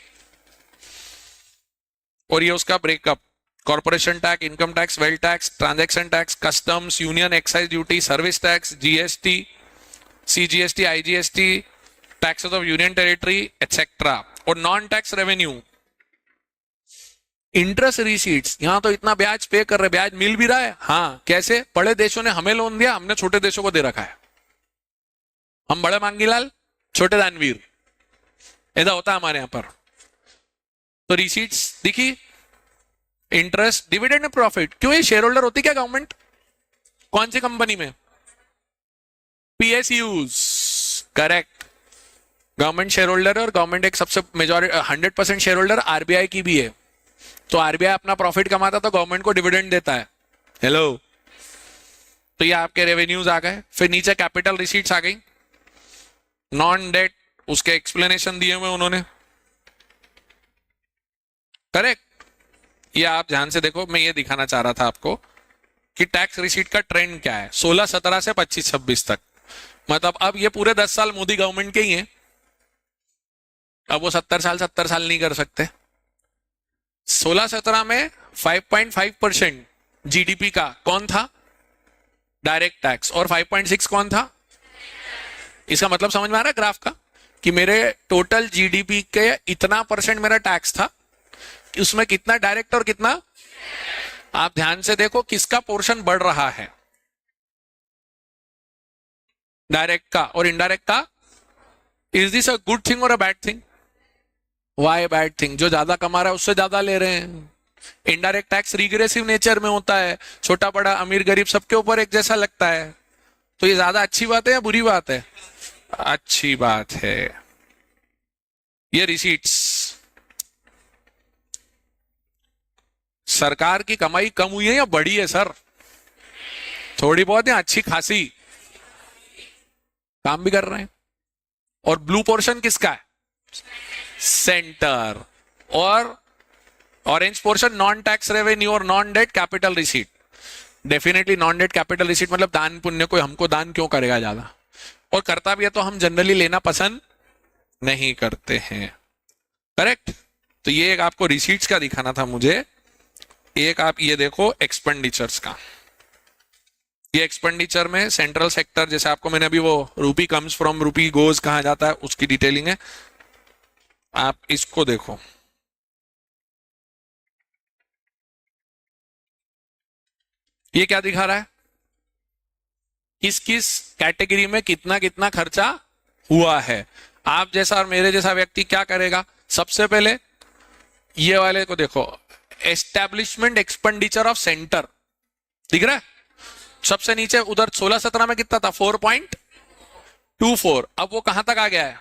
और ये उसका breakup, corporation tax, income tax, wealth tax, transaction tax, customs, union excise duty, service tax, GST, CGST, IGST, taxes of union territory etcetera, और non tax revenue. Interest receipts, यहां तो इतना ब्याज पे कर रहे, ब्याज मिल भी रहा है। हाँ कैसे, बड़े देशों ने हमें लोन दिया, हमने छोटे देशों को दे रखा है। हम बड़े मांगीलाल, छोटे दानवीर, ऐसा होता है हमारे यहां पर। तो रिसीट्स दिखी, इंटरेस्ट, डिविडेंड एंड प्रॉफिट। क्यों, ये शेयर होल्डर होती क्या गवर्नमेंट, कौन सी कंपनी में, PSUs, correct. Government share holder है, और गवर्नमेंट एक सबसे मेजॉरिटी 100% शेयर होल्डर आरबीआई की भी है। तो आरबीआई अपना प्रॉफिट कमाता तो गवर्नमेंट को डिविडेंड देता है। हेलो, तो ये आपके रेवेन्यूज आ गए। फिर नीचे कैपिटल रिसीट्स आ गई, नॉन डेट, उसके एक्सप्लेनेशन दिए हुए उन्होंने, करेक्ट। ये आप ध्यान से देखो, मैं ये दिखाना चाह रहा था आपको कि टैक्स रिसीट का ट्रेंड क्या है 16-17 से 25-26 तक। मतलब अब ये पूरे 10 साल मोदी गवर्नमेंट के ही हैं, अब वो 70 साल नहीं कर सकते। 16-17 में 5.5% जीडीपी का कौन था, डायरेक्ट टैक्स, और 5.6 कौन था। इसका मतलब समझ में आ रहा है ग्राफ का, कि मेरे टोटल जीडीपी के इतना परसेंट मेरा टैक्स था, उसमें कितना डायरेक्ट और कितना। आप ध्यान से देखो किसका पोर्शन बढ़ रहा है, डायरेक्ट का और इनडायरेक्ट का, is this a good thing और a bad thing? Why bad thing? जो ज्यादा कमा रहा है उससे ज्यादा ले रहे हैं। इनडायरेक्ट टैक्स रिग्रेसिव नेचर में होता है, छोटा बड़ा अमीर गरीब सबके ऊपर एक जैसा लगता है। तो ये ज्यादा अच्छी बात है या बुरी बात है? अच्छी बात है। ये रिसीट्स, सरकार की कमाई कम हुई है या बढ़ी है सर? थोड़ी बहुत या अच्छी खासी? काम भी कर रहे हैं। और ब्लू पोर्शन किसका है? सेंटर। और orange portion non tax revenue और non debt capital receipt. Definitely non debt capital receipt मतलब दान पुण्य, कोई हमको दान क्यों करेगा ज्यादा, और करता भी है तो हम जनरली लेना पसंद नहीं करते हैं। करेक्ट। तो ये एक आपको रिसीट्स का दिखाना था मुझे। एक आप ये देखो एक्सपेंडिचर्स का। ये एक्सपेंडिचर में सेंट्रल सेक्टर, जैसे आपको मैंने अभी वो रूपी कम्स फ्रॉम रूपी गोज कहा जाता है उसकी डिटेलिंग है, आप इसको देखो। ये क्या दिखा रहा है? किस किस कैटेगरी में कितना कितना खर्चा हुआ है। आप जैसा और मेरे जैसा व्यक्ति क्या करेगा? सबसे पहले ये वाले को देखो, एस्टैब्लिशमेंट एक्सपेंडिचर ऑफ सेंटर, दिख रहा है? सबसे नीचे उधर 16-17 में कितना था? 4.24। अब वो कहां तक आ गया है?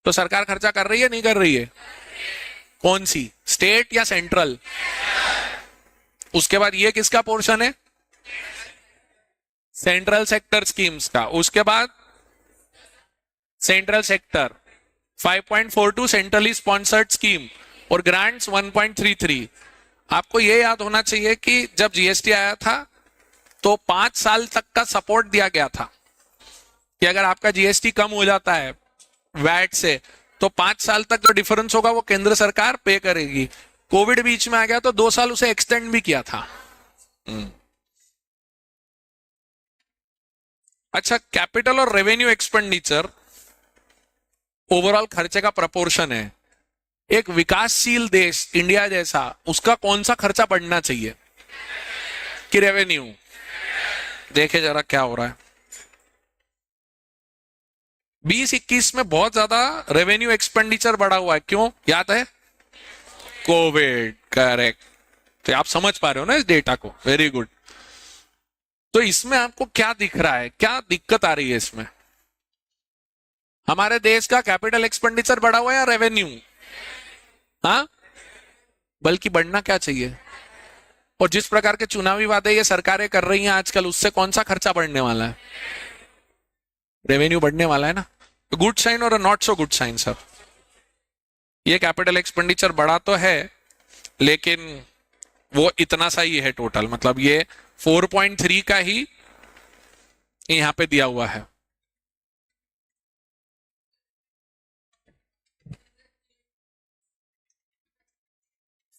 तो सरकार खर्चा कर रही है नहीं कर रही है? कौन सी, स्टेट या सेंट्रल? उसके बाद ये किसका पोर्शन है? सेंट्रल सेक्टर स्कीम्स का। उसके बाद central sector 5.42 centrally sponsored scheme और ग्रांट्स 1.33। आपको ये याद होना चाहिए कि जब जीएसटी आया था तो 5 साल तक का सपोर्ट दिया गया था कि अगर आपका जीएसटी कम हो जाता है वैट से तो 5 साल तक जो डिफरेंस होगा वो केंद्र सरकार पे करेगी। कोविड बीच में आ गया तो 2 साल उसे एक्सटेंड भी किया था। अच्छा, कैपिटल और रेवेन्यू एक्सपेंडिचर ओवरऑल खर्चे का प्रपोर्शन है। एक विकासशील देश इंडिया जैसा, उसका कौन सा खर्चा बढ़ना चाहिए कि रेवेन्यू? देखे जरा क्या हो रहा है। 2021 में बहुत ज्यादा रेवेन्यू एक्सपेंडिचर बढ़ा हुआ है। क्यों? याद है? कोविड। करेक्ट। तो आप समझ पा रहे हो ना इस डेटा को? Very good. तो इसमें आपको क्या दिख रहा है, क्या दिक्कत आ रही है इसमें? हमारे देश का कैपिटल एक्सपेंडिचर बढ़ा हुआ है या रेवेन्यू? हाँ, बल्कि बढ़ना क्या चाहिए? और जिस प्रकार के चुनावी वादे ये सरकारें कर रही हैं आजकल, उससे कौन सा खर्चा बढ़ने वाला है? रेवेन्यू बढ़ने वाला है ना। गुड साइन और not so good sign sir. ये कैपिटल एक्सपेंडिचर बढ़ा तो है लेकिन वो इतना सा ही है टोटल, मतलब ये 4.3 का ही यहां पे दिया हुआ है।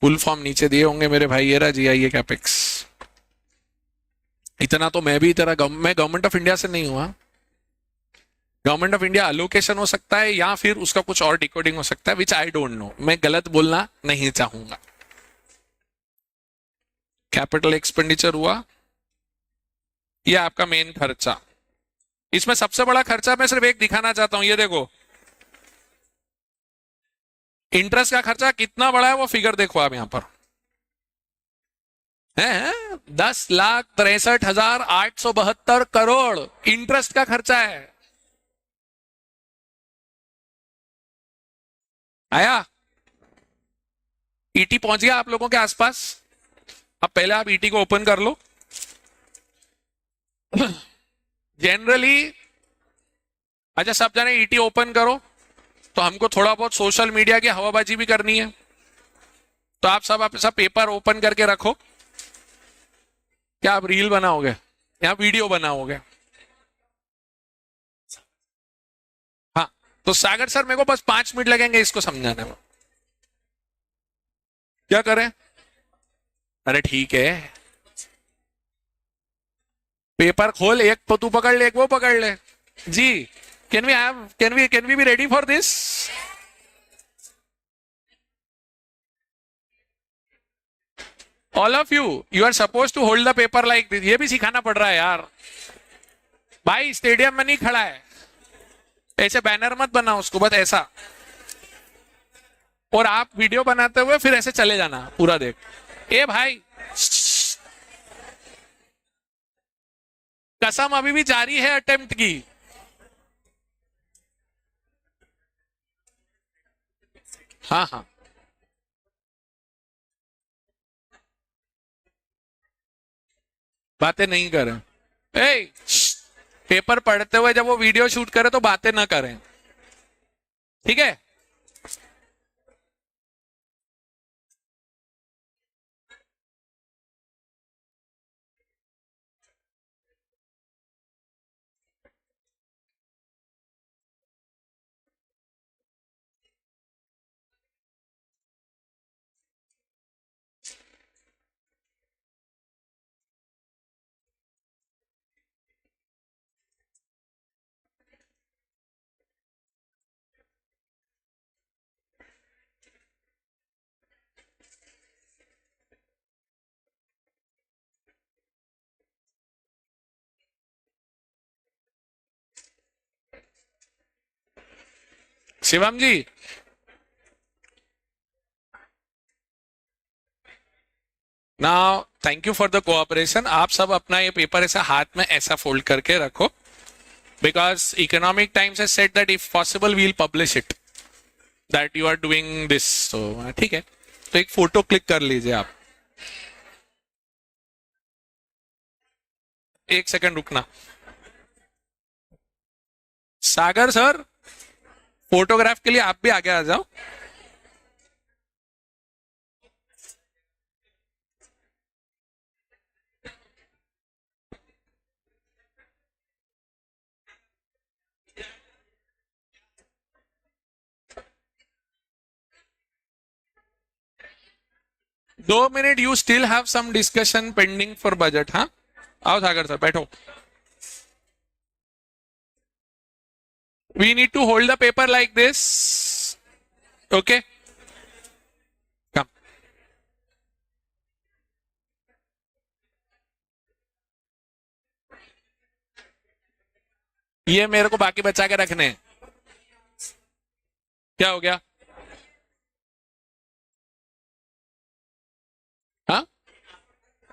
फुल फॉर्म नीचे दिए होंगे मेरे भाई, ये रहा जीआईए कैपेक्स। इतना तो मैं भी मैं गवर्नमेंट ऑफ इंडिया से नहीं हुआ। गवर्नमेंट ऑफ इंडिया अलोकेशन हो सकता है या फिर उसका कुछ और डिकोडिंग हो सकता है, विच आई डोंट नो। मैं गलत बोलना नहीं चाहूंगा। कैपिटल एक्सपेंडिचर हुआ, ये आपका मेन खर्चा। इसमें सबसे बड़ा खर्चा मैं सिर्फ एक दिखाना चाहता हूं, ये देखो इंटरेस्ट का खर्चा कितना बड़ा है, वो फिगर देखो आप यहां पर है 10,63,872 करोड़ इंटरेस्ट का खर्चा है। आया? ईटी पहुंच गया आप लोगों के आसपास? अब पहले आप ईटी को ओपन कर लो। जनरली अच्छा, सब जाने ईटी ओपन करो तो हमको थोड़ा बहुत सोशल मीडिया की हवाबाजी भी करनी है। तो आप सब पेपर ओपन करके रखो। क्या आप रील बनाओगे या वीडियो बनाओगे? हाँ, तो सागर सर मेरे को बस 5 मिनट लगेंगे इसको समझाने में। क्या करें? अरे ठीक है, पेपर खोल, एक तू पकड़ ले, एक वो पकड़ ले। जी, can we be ready for this? All of you are suppose to hold the paper like this. ये भी सिखाना पड़ रहा है यार। भाई स्टेडियम में नहीं खड़ा है, ऐसे बैनर मत बना उसको, बस ऐसा, और आप वीडियो बनाते हुए फिर ऐसे चले जाना पूरा देख। ए भाई कसम अभी भी जारी है अटेम्प्ट की। हाँ हाँ, बातें नहीं करें। ए पेपर पढ़ते हुए जब वो वीडियो शूट करे तो बातें ना करें, ठीक है। Shivam ji, now thank you for the cooperation. आप सब अपना ये पेपर ऐसा हाथ में ऐसा फोल्ड करके रखो, because Economic Times has said that if possible we will publish it, that you are doing this. तो ठीक है, तो एक फोटो क्लिक कर लीजिए आप। एक सेकंड रुकना, सागर सर फोटोग्राफ के लिए आप भी आगे आ जाओ। दो minute, you still have some discussion pending for budget. हाँ आओ सागर सर बैठो। We need to hold the paper like this, okay come. ये मेरे को बाकी बचा के रखने हैं। क्या हो गया? हाँ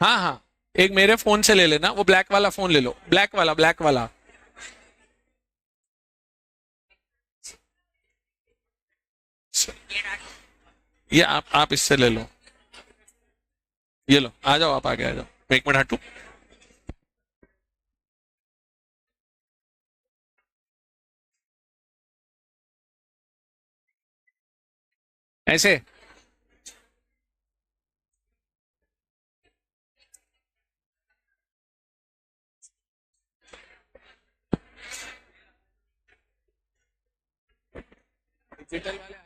हाँ हाँ, एक मेरे फोन से ले लेना, वो ब्लैक वाला फोन ले लो, ब्लैक वाला, ब्लैक वाला। ये आप इससे ले लो, ये लो, आ जाओ आप आगे आ जाओ, एक मिनट हटू। ऐसे डिजिटल वाले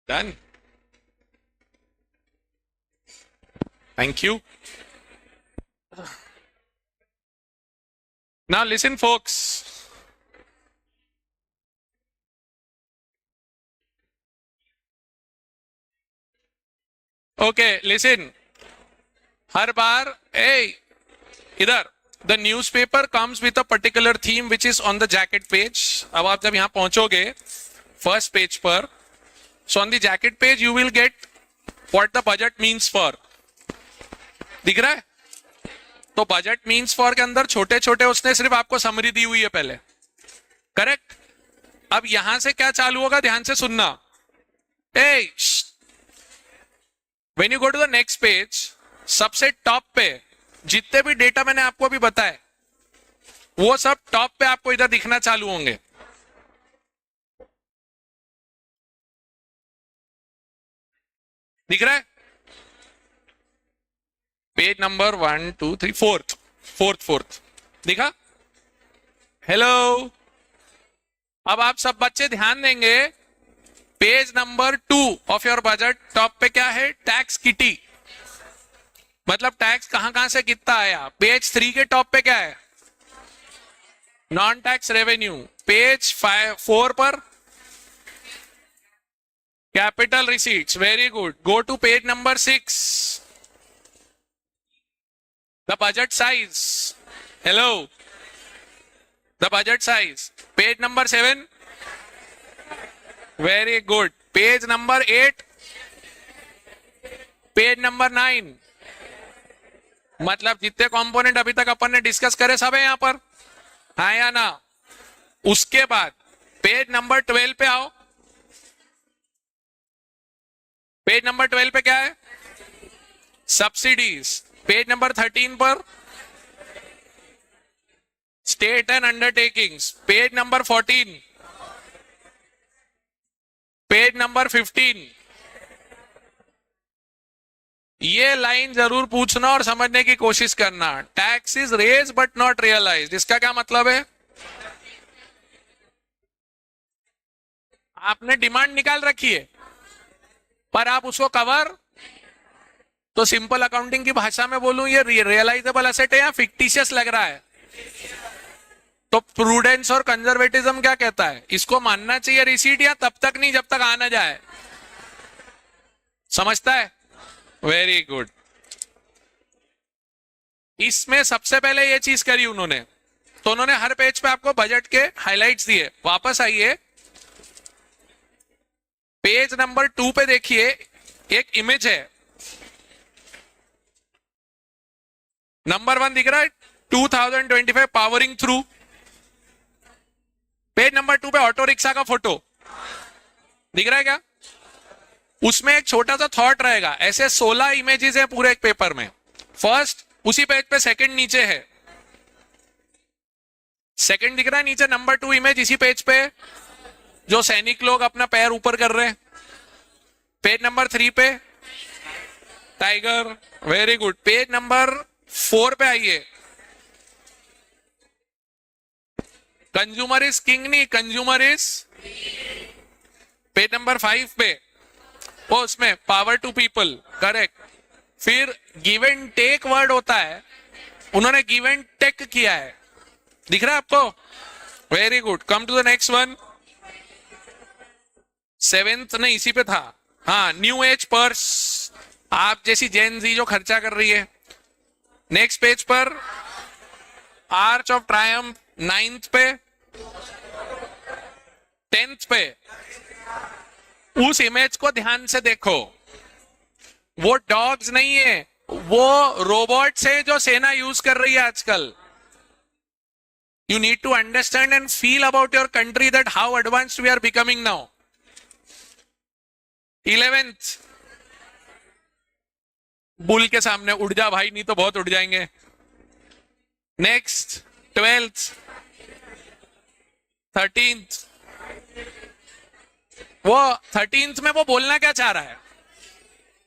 done, thank you. Now listen folks, okay listen, हर बार इधर the newspaper comes with a particular theme which is on the jacket page. अब आप जब यहां पहुंचोगे फर्स्ट पेज पर, so on the jacket page you will get what the budget means for, दिख रहा है? तो बजट मीन्स फॉर के अंदर छोटे छोटे उसने सिर्फ आपको समरी दी हुई है पहले, करेक्ट। अब यहां से क्या चालू होगा, ध्यान से सुनना। When you go to the next page, सबसे टॉप पे जितने भी डेटा मैंने आपको अभी बताए वो सब टॉप पे आपको इधर दिखना चालू होंगे। दिख रहा है? पेज नंबर 1 2 3 फोर्थ, फोर्थ दिखा? हेलो, अब आप सब बच्चे ध्यान देंगे, page number 2 of your budget, top पे क्या है? Tax kitty. मतलब टैक्स कहां से कितना आया। पेज 3 के टॉप पे क्या है, नॉन टैक्स रेवेन्यू। पेज 4 पर capital receipts. Very good, go to page number 6, the budget size. Hello, the budget size. Page number 7, very good. Page number 8, page number 9। मतलब जितने कंपोनेंट अभी तक अपन ने डिस्कस करे सब है यहां पर, हाँ या ना। उसके बाद पेज नंबर 12 पे आओ। पेज नंबर 12 पे क्या है, सब्सिडीज। पेज नंबर 13 पर state and undertakings. Page number 14, page number 15। ये लाइन जरूर पूछना और समझने की कोशिश करना। Tax is raise but not realised, इसका क्या मतलब है। आपने डिमांड निकाल रखी है पर आप उसको कवर, तो सिंपल अकाउंटिंग की भाषा में बोलूं, ये रियलाइजेबल एसेट है या फिक्टिशियस लग रहा है। तो प्रूडेंस और कंजर्वेटिज्म क्या कहता है, इसको मानना चाहिए रिसीट या तब तक नहीं जब तक आ ना जाए। समझता है, वेरी गुड। इसमें सबसे पहले ये चीज करी उन्होंने, तो उन्होंने हर पेज पे आपको बजट के हाइलाइट्स दिए। वापस आइए, पेज नंबर 2 पे देखिए, एक इमेज है। नंबर 1 दिख रहा है, 2025 पावरिंग थ्रू। पेज नंबर 2 पे ऑटो रिक्शा का फोटो दिख रहा है क्या। उसमें एक छोटा सा थॉट रहेगा। ऐसे 16 इमेजेस हैं पूरे एक पेपर में। फर्स्ट उसी पेज पे सेकंड नीचे है, सेकंड दिख रहा है नीचे। नंबर 2 इमेज इसी पेज पे, जो सैनिक लोग अपना पैर ऊपर कर रहे हैं। पेज नंबर 3 पे tiger, very good. Page number 4 पे आइए, कंज्यूमर इज किंग नहीं, कंज्यूमर इज। पेज नंबर 5 पे वो उसमें पावर टू पीपल, करेक्ट। फिर गिव एंड टेक वर्ड होता है, उन्होंने गिव एंड टेक किया है, दिख रहा है आपको, very good. Come to the next one, 7th नहीं इसी पे था, हाँ, न्यू एज पर्स। आप जैसी जेन जी जो खर्चा कर रही है। नेक्स्ट पेज पर आर्च ऑफ ट्रायम्फ, 9th पे, 10th पे। उस इमेज को ध्यान से देखो, वो डॉग्स नहीं है, वो रोबोट्स है जो सेना यूज कर रही है आजकल। You need to understand and feel about your country that how advanced we are becoming now. 11th, bull के सामने उड़ जा भाई, नहीं तो बहुत उड़ जाएंगे। Next 12th, 13th। वो 13th में वो बोलना क्या चाह रहा है,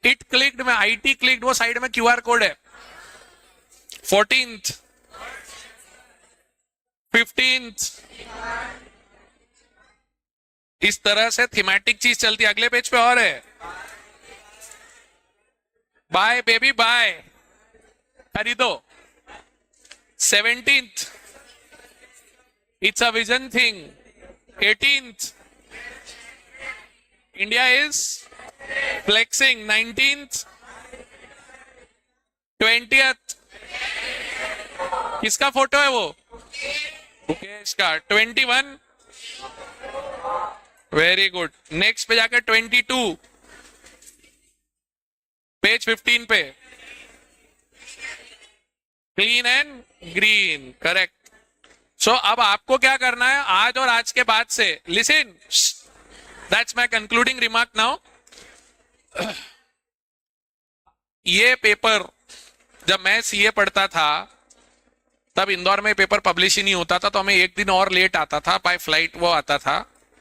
इट क्लिक्ड में, आईटी क्लिक्ड, वो साइड में क्यूआर कोड है। 14th, 15th, इस तरह से थीमेटिक चीज चलती है। अगले पेज पे और है, बाय बेबी बाय, खरीदो। 17th, it's a vision thing. 18th, India is flexing. 19th, 20th, किसका फोटो है वो, मुकेश का। 21, वेरी गुड। नेक्स्ट पे जाकर 22, पेज 15 पे, क्लीन एंड ग्रीन, करेक्ट। सो अब आपको क्या करना है, आज और आज के बाद से, listen, that's my concluding remark now. ये पेपर जब मैं सीए पढ़ता था तब इंदौर में पेपर पब्लिश ही नहीं होता था, तो हमें एक दिन और लेट आता था, बाय फ्लाइट वो आता था।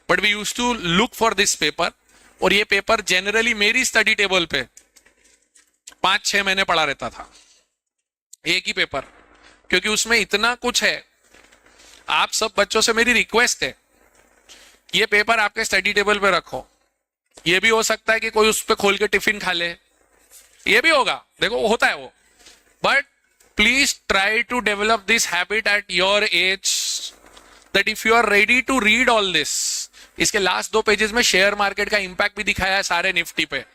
But we used to look for this paper, और ये पेपर जनरली मेरी स्टडी टेबल पे 5-6 महीने पढ़ा रहता था, एक ही पेपर, क्योंकि उसमें इतना कुछ है। आप सब बच्चों से मेरी रिक्वेस्ट है, ये पेपर आपके स्टडी टेबल पे रखो। ये भी हो सकता है कि कोई उस पर खोल के टिफिन खा ले, ये भी होगा, देखो होता है वो, But please try to develop this habit at your age, that if you are ready to read all this. इसके लास्ट 2 पेजेस में शेयर मार्केट का इंपैक्ट भी दिखाया है सारे निफ्टी पे.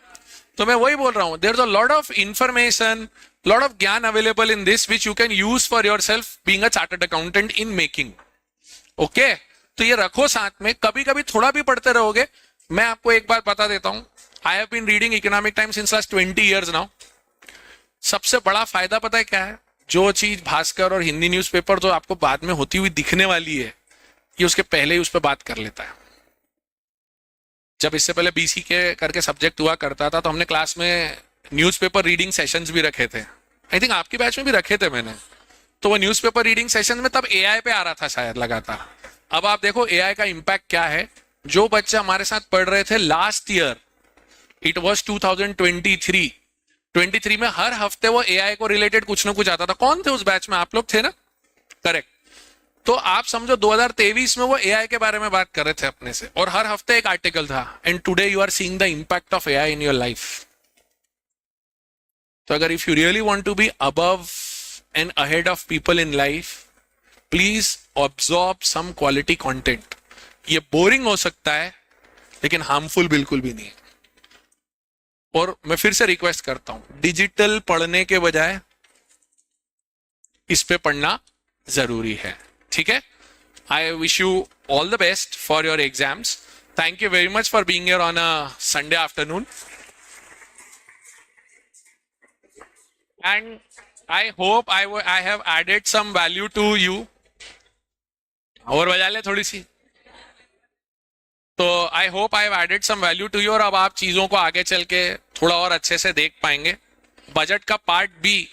तो मैं वही बोल रहा हूं, there is a lot of information, lot of ज्ञान available in this which you can use for yourself being a chartered accountant in making. Okay, तो ये रखो साथ में, कभी कभी थोड़ा भी पढ़ते रहोगे. मैं आपको एक बात बता देता हूं, I have been reading Economic Times since last 20 years now. सबसे बड़ा फायदा पता है क्या है? जो चीज भास्कर और हिंदी न्यूज़पेपर जो आपको बाद में होती हुई दिखने वाली है, ये उसके पहले ही उस पर बात कर लेता है. जब इससे पहले बीसी के करके सब्जेक्ट हुआ करता था, तो हमने क्लास में न्यूज़पेपर रीडिंग सेशंस भी रखे थे. आई थिंक आपकी बैच में भी रखे थे मैंने. तो वो न्यूज़पेपर रीडिंग सेशन में तब एआई पे आ रहा था शायद लगातार. अब आप देखो एआई का इंपैक्ट क्या है. जो बच्चे हमारे साथ पढ़ रहे थे लास्ट ईयर, इट वॉज 2023 में हर हफ्ते वो एआई को रिलेटेड कुछ ना कुछ आता था. कौन थे उस बैच में? आप लोग थे ना? करेक्ट. तो आप समझो 2023 में वो एआई के बारे में बात कर रहे थे अपने से, और हर हफ्ते एक आर्टिकल था. And today you are seeing the impact of AI in your life. तो अगर if you really want to be above and ahead of people in life, please absorb some quality content. ये boring हो सकता है लेकिन harmful बिल्कुल भी नहीं है. और मैं फिर से रिक्वेस्ट करता हूं, डिजिटल पढ़ने के बजाय इस पे पढ़ना जरूरी है. ठीक है? I wish you all the best for your exams. Thank you very much for being here on a Sunday afternoon. And I hope I have added some value to you. और बजा ले थोड़ी सी. तो I hope I have added some value to you. और अब आप चीजों को आगे चल के थोड़ा और अच्छे से देख पाएंगे. बजट का पार्ट बी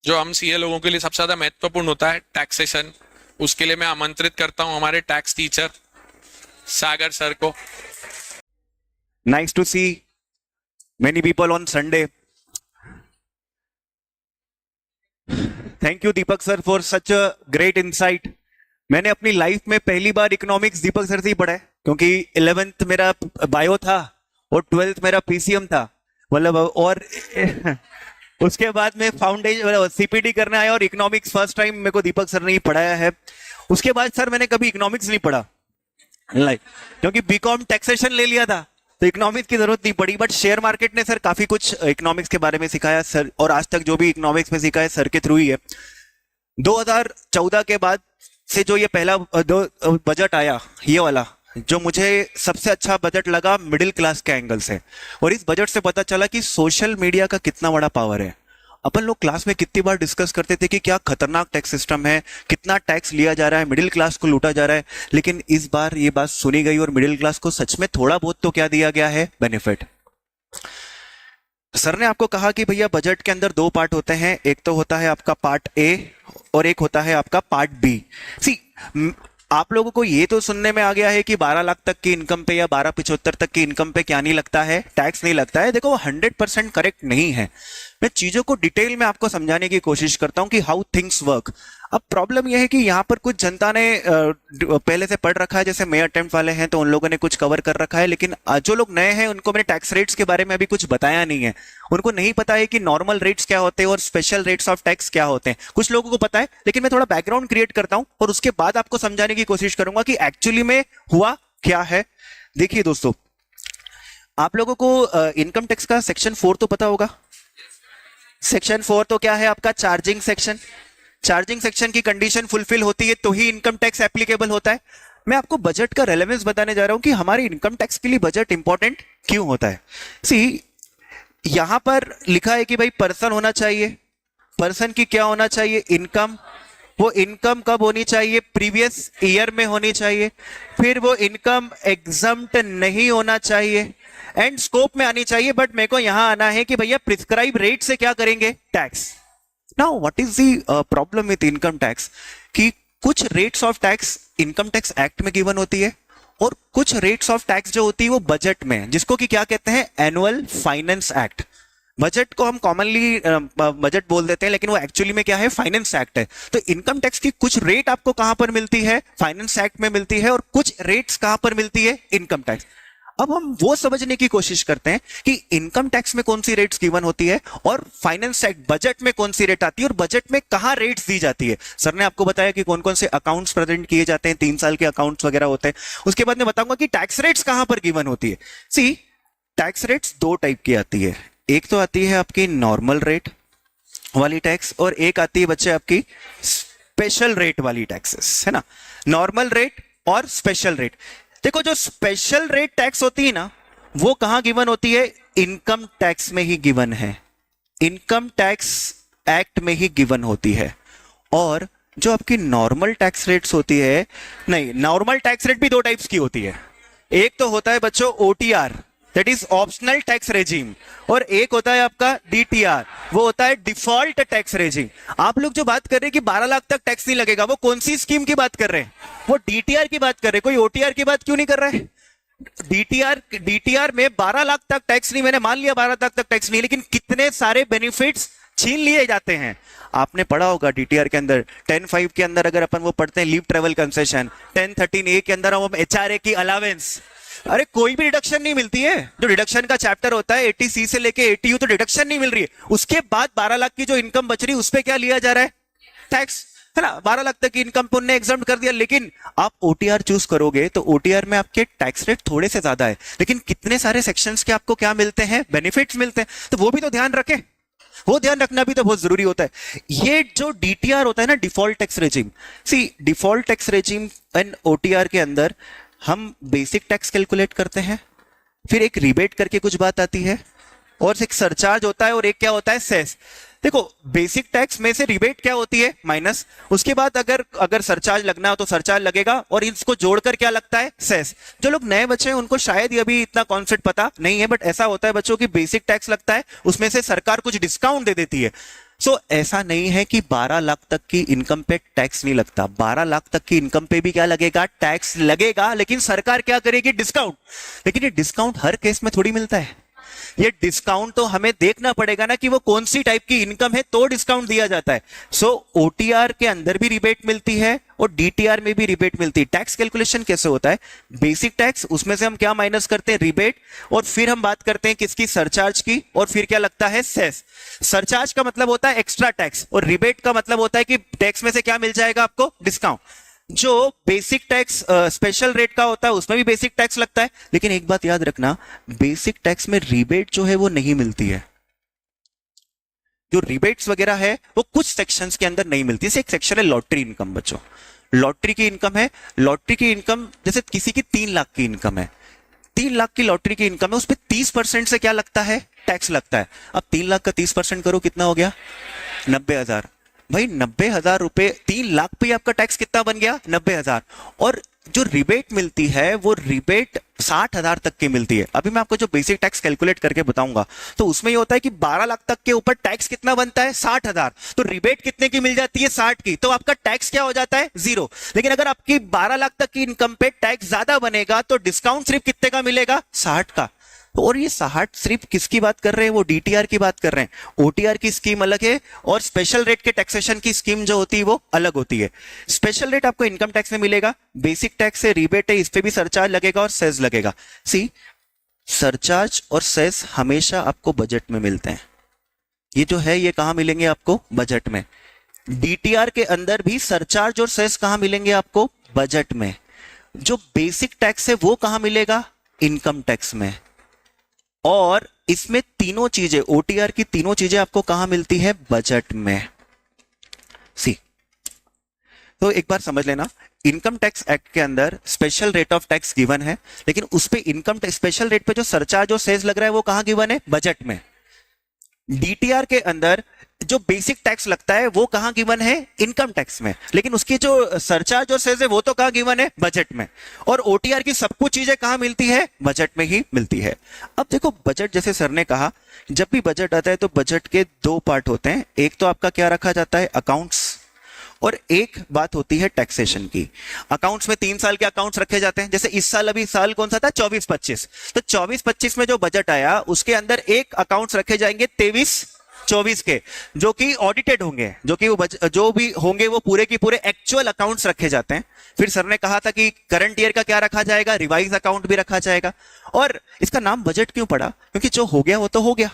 जो हम सीए लोगों के लिए सबसे ज्यादा महत्वपूर्ण होता है, टैक्सेशन, उसके लिए मैं आमंत्रित करता हूं हमारे टैक्स टीचर सागर सर को. Nice to see many people on Sunday. Thank you Deepak sir for such a great insight. मैंने अपनी लाइफ में पहली बार इकोनॉमिक्स दीपक सर से ही पढ़ा है, क्योंकि 11th मेरा बायो था और 12th मेरा पीसीएम था, मतलब. और उसके बाद में फाउंडेशन सीपीटी करने आया और इकोनॉमिक्स फर्स्ट टाइम मेरे को दीपक सर ने ही पढ़ाया है. उसके बाद सर मैंने कभी इकोनॉमिक्स नहीं पढ़ा, क्योंकि बीकॉम टैक्सेशन ले लिया था, तो इकोनॉमिक्स की जरूरत नहीं पड़ी. बट शेयर मार्केट ने सर काफी कुछ इकोनॉमिक्स के बारे में सिखाया सर, और आज तक जो भी इकोनॉमिक्स में सिखाया सर के थ्रू ही है. 2014 के बाद से जो ये पहला बजट आया, ये वाला, जो मुझे सबसे अच्छा बजट लगा मिडिल क्लास के एंगल से. और इस बजट से पता चला कि सोशल मीडिया का कितना बड़ा पावर है. अपन लोग क्लास में कितनी बार डिस्कस करते थे कि क्या खतरनाक टैक्स सिस्टम है, कितना टैक्स लिया जा रहा है, मिडिल क्लास को लूटा जा रहा है. लेकिन इस बार ये बात सुनी गई और मिडिल क्लास को सच में थोड़ा बहुत तो क्या दिया गया है, बेनिफिट. सर ने आपको कहा कि भैया बजट के अंदर 2 पार्ट होते हैं, एक तो होता है आपका पार्ट ए और एक होता है आपका पार्ट बी. सी, आप लोगों को ये तो सुनने में आ गया है कि 12 लाख तक की इनकम पे या 1275 तक की इनकम पे क्या नहीं लगता है, टैक्स नहीं लगता है. देखो, वो 100% करेक्ट नहीं है. मैं चीजों को डिटेल में आपको समझाने की कोशिश करता हूं कि हाउ थिंग्स वर्क. अब प्रॉब्लम यह है कि यहाँ पर कुछ जनता ने पहले से पढ़ रखा है, जैसे मे अटेम्प्ट वाले हैं तो उन लोगों ने कुछ कवर कर रखा है, लेकिन जो लोग नए हैं उनको मैंने टैक्स रेट्स के बारे में अभी कुछ बताया नहीं है. उनको नहीं पता है कि नॉर्मल रेट्स क्या होते हैं और स्पेशल रेट्स ऑफ टैक्स क्या होते हैं. कुछ लोगों को पता है, लेकिन मैं थोड़ा बैकग्राउंड क्रिएट करता हूं और उसके बाद आपको समझाने की कोशिश करूंगा कि एक्चुअली में हुआ क्या है. देखिए दोस्तों, आप लोगों को इनकम टैक्स का सेक्शन 4 तो पता होगा. सेक्शन 4 तो क्या है आपका, चार्जिंग सेक्शन. चार्जिंग सेक्शन की कंडीशन फुलफिल होती है तो ही इनकम टैक्स एप्लीकेबल होता है. मैं आपको बजट का रेलेवेंस बताने जा रहा हूं कि हमारे इनकम टैक्स के लिए बजट इंपॉर्टेंट क्यों होता है. सी, यहां पर लिखा है कि भाई पर्सन होना चाहिए. पर्सन की क्या होना चाहिए, इनकम. वो इनकम कब होनी चाहिए, प्रीवियस ईयर में होनी चाहिए. फिर वो इनकम एग्जम्प्ट नहीं होना चाहिए, एंड स्कोप में आनी चाहिए. बट मेरे को यहां आना है कि भैया प्रिस्क्राइब रेट से क्या करेंगे, tax. Now what is the problem with income tax, कि कुछ rates of tax income tax act में गिवन होती है और कुछ रेट्स ऑफ टैक्स जो होती है वो बजट में, जिसको कि क्या कहते हैं, एनुअल फाइनेंस एक्ट. बजट को हम कॉमनली बजट बोल देते हैं, लेकिन वो एक्चुअली में क्या है, फाइनेंस एक्ट है. तो इनकम टैक्स की कुछ रेट आपको कहां पर मिलती है, फाइनेंस एक्ट में मिलती है, और कुछ रेट्स कहां पर मिलती है, इनकम टैक्स. अब हम वो समझने की कोशिश करते हैं कि इनकम टैक्स में कौन सी रेट्स गिवन होती है और फाइनेंस टैक्स बजट में कौन सी रेट आती है और बजट में कहां रेट्स दी जाती है। सर ने आपको बताया कि कौन कौन से अकाउंट्स प्रेजेंट किए जाते हैं, 3 साल के अकाउंट्स वगैरह होते हैं। उसके बाद मैं बताऊंगा कि टैक्स रेट्स कहां पर गिवन होती है। सी, टैक्स रेट्स 2 टाइप की आती है। एक तो आती है आपकी नॉर्मल रेट वाली टैक्स और एक आती है बच्चे आपकी स्पेशल रेट वाली टैक्सेस, है ना। नॉर्मल रेट और स्पेशल रेट। देखो, जो स्पेशल रेट टैक्स होती है ना, वो कहां गिवन होती है? इनकम टैक्स में ही गिवन है, इनकम टैक्स एक्ट में ही गिवन होती है। और जो आपकी नॉर्मल टैक्स रेट्स होती है, नहीं, नॉर्मल टैक्स रेट भी 2 टाइप्स की होती है। एक तो होता है बच्चों OTR, that is optional tax regime, और एक होता है आपका DTR, वो होता है डिफॉल्ट टैक्स रेजिम। आप लोग जो बात कर रहे हैं कि 12 लाख तक टैक्स नहीं लगेगा, वो कौन सी स्कीम की बात कर रहे हैं? वो DTR की बात कर रहे हैं। कोई OTR की बात क्यों नहीं कर रहा है? DTR में 12 लाख तक टैक्स नहीं, मैंने मान लिया 12 लाख तक टैक्स नहीं, लेकिन कितने सारे बेनिफिट्स छीन लिए जाते हैं। आपने पढ़ा होगा DTR के अंदर 10(5) के अंदर अगर अपन वो पढ़ते हैं लीव ट्रेवल कंसेशन, 10(13)A के अंदर हम HRA की अलावेंस, अरे कोई भी डिडक्शन नहीं मिलती है। जो डिडक्शन का चैप्टर होता है 80C से लेके 80U, तो डिडक्शन नहीं मिल रही है। उसके बाद 12 लाख की जो इनकम बच रही है उस पर क्या लिया जा रहा है? टैक्स, है ना। 12 लाख तक की इनकम पुण्य ने एग्जाम्प्ट कर दिया। लेकिन आप OTR चूज करोगे तो OTR में आपके टैक्स रेट थोड़े से ज्यादा है, लेकिन कितने सारे सेक्शंस के आपको क्या मिलते हैं? बेनिफिट्स मिलते हैं। तो वो भी तो ध्यान रखें, वो ध्यान रखना भी तो बहुत जरूरी होता है। ये जो DTR होता है ना, default tax regime, see, default tax regime and OTR के अंदर हम बेसिक टैक्स कैलकुलेट करते हैं, फिर एक रिबेट करके कुछ बात आती है, और एक सरचार्ज होता है, और एक क्या होता है? सेस। देखो, बेसिक टैक्स में से रिबेट क्या होती है? माइनस। उसके बाद अगर सरचार्ज लगना हो तो सरचार्ज लगेगा, और इसको जोड़कर क्या लगता है? सेस। जो लोग नए बच्चे हैं उनको शायद ये अभी इतना कॉन्सेप्ट पता नहीं है, बट ऐसा होता है बच्चों की बेसिक टैक्स लगता है, उसमें से सरकार कुछ डिस्काउंट दे देती है। सो ऐसा नहीं है कि 12 लाख तक की इनकम पे टैक्स नहीं लगता। 12 लाख तक की इनकम पे भी क्या लगेगा? टैक्स लगेगा, लेकिन सरकार क्या करेगी? डिस्काउंट। लेकिन ये डिस्काउंट हर केस में थोड़ी मिलता है। ये डिस्काउंट तो हमें देखना पड़ेगा ना कि वो कौन सी टाइप की इनकम है, तो डिस्काउंट दिया जाता है। सो OTR के अंदर भी रिबेट मिलती है और DTR में भी रिबेट मिलती है। टैक्स कैलकुलेशन कैसे होता है? बेसिक टैक्स, उसमें से हम क्या माइनस करते हैं? रिबेट, और फिर हम बात करते हैं किसकी? सरचार्ज की, और फिर क्या लगता है? सेस। सरचार्ज का मतलब होता है एक्स्ट्रा टैक्स, और रिबेट का मतलब होता है कि टैक्स में से क्या मिल जाएगा आपको? डिस्काउंट। जो बेसिक टैक्स स्पेशल रेट का होता है उसमें भी बेसिक टैक्स लगता है, लेकिन एक बात याद रखना, बेसिक टैक्स में रिबेट जो है वो नहीं मिलती है। जो रिबेट्स वगैरह है वो कुछ सेक्शंस के अंदर नहीं मिलती। जैसे एक सेक्शन है लॉटरी इनकम, बच्चों लॉटरी की इनकम है। लॉटरी की इनकम, जैसे किसी की 3 लाख की इनकम है, 3 लाख की लॉटरी की इनकम है, उस पर 30% से क्या लगता है? टैक्स लगता है। अब 3 लाख का 30% करो, कितना हो गया? 90,000। भाई 90,000 रुपए, 3 लाख पे आपका टैक्स कितना बन गया? 90,000। और जो रिबेट मिलती है वो रिबेट 60,000 तक की मिलती है। अभी मैं आपको जो बेसिक टैक्स कैलकुलेट करके बताऊंगा, तो उसमें ये होता है कि 12 लाख तक के ऊपर टैक्स कितना बनता है? 60,000। तो रिबेट कितने की मिल जाती है? 60 की। तो आपका टैक्स क्या हो जाता है? 0। लेकिन अगर आपकी 12 लाख तक की इनकम पे टैक्स ज्यादा बनेगा तो डिस्काउंट सिर्फ कितने का मिलेगा? 60 का। और ये 60 सिर्फ किसकी बात कर रहे हैं? वो DTR की बात कर रहे हैं। OTR की स्कीम अलग है, और स्पेशल रेट के टैक्सेशन की स्कीम जो होती है वो अलग होती है। स्पेशल रेट आपको इनकम टैक्स में मिलेगा, बेसिक टैक्स से रिबेट है, इस पे भी सरचार्ज लगेगा और सेस लगेगा। सी, सरचार्ज और सेस हमेशा आपको बजट में मिलते हैं। ये जो है ये कहां मिलेंगे आपको? बजट में। DTR के अंदर भी सरचार्ज और सेस कहां मिलेंगे आपको? बजट में। जो बेसिक टैक्स है वो कहां मिलेगा? इनकम टैक्स में। और इसमें तीनों चीजें, OTR की तीनों चीजें आपको कहां मिलती है? बजट में। सी, तो एक बार समझ लेना, इनकम टैक्स एक्ट के अंदर special rate of tax given है, लेकिन उस पे इनकम स्पेशल रेट पे जो सरचार्ज और सेस लग रहा है वो कहां गिवन है? बजट में। DTR के अंदर जो बेसिक टैक्स लगता है वो कहां गिवन है? इनकम टैक्स में, लेकिन उसकी जो सरचार्ज और सेस है वो तो कहां गिवन है? बजट में। और OTR की सब कुछ चीजें कहां मिलती है? बजट में ही मिलती है। अब देखो, बजट, जैसे सर ने कहा, जब भी बजट आता है तो बजट के 2 पार्ट होते हैं। एक तो आपका क्या रखा जाता है? अकाउंट्स, और एक बात होती है टैक्सेशन की। अकाउंट्स में 3 साल के अकाउंट्स रखे जाते हैं। जैसे इस साल, अभी साल कौन सा था? 24-25। तो 24-25 में जो बजट आया उसके अंदर एक अकाउंट्स रखे जाएंगे 23 24 के, जो कि ऑडिटेड होंगे, जो कि जो भी होंगे वो पूरे की पूरे एक्चुअल अकाउंट्स रखे जाते हैं। फिर सर ने कहा था कि करंट ईयर का क्या रखा जाएगा, रिवाइज अकाउंट भी रखा जाएगा। और इसका नाम बजट क्यों पड़ा, क्योंकि जो हो गया वो तो हो गया,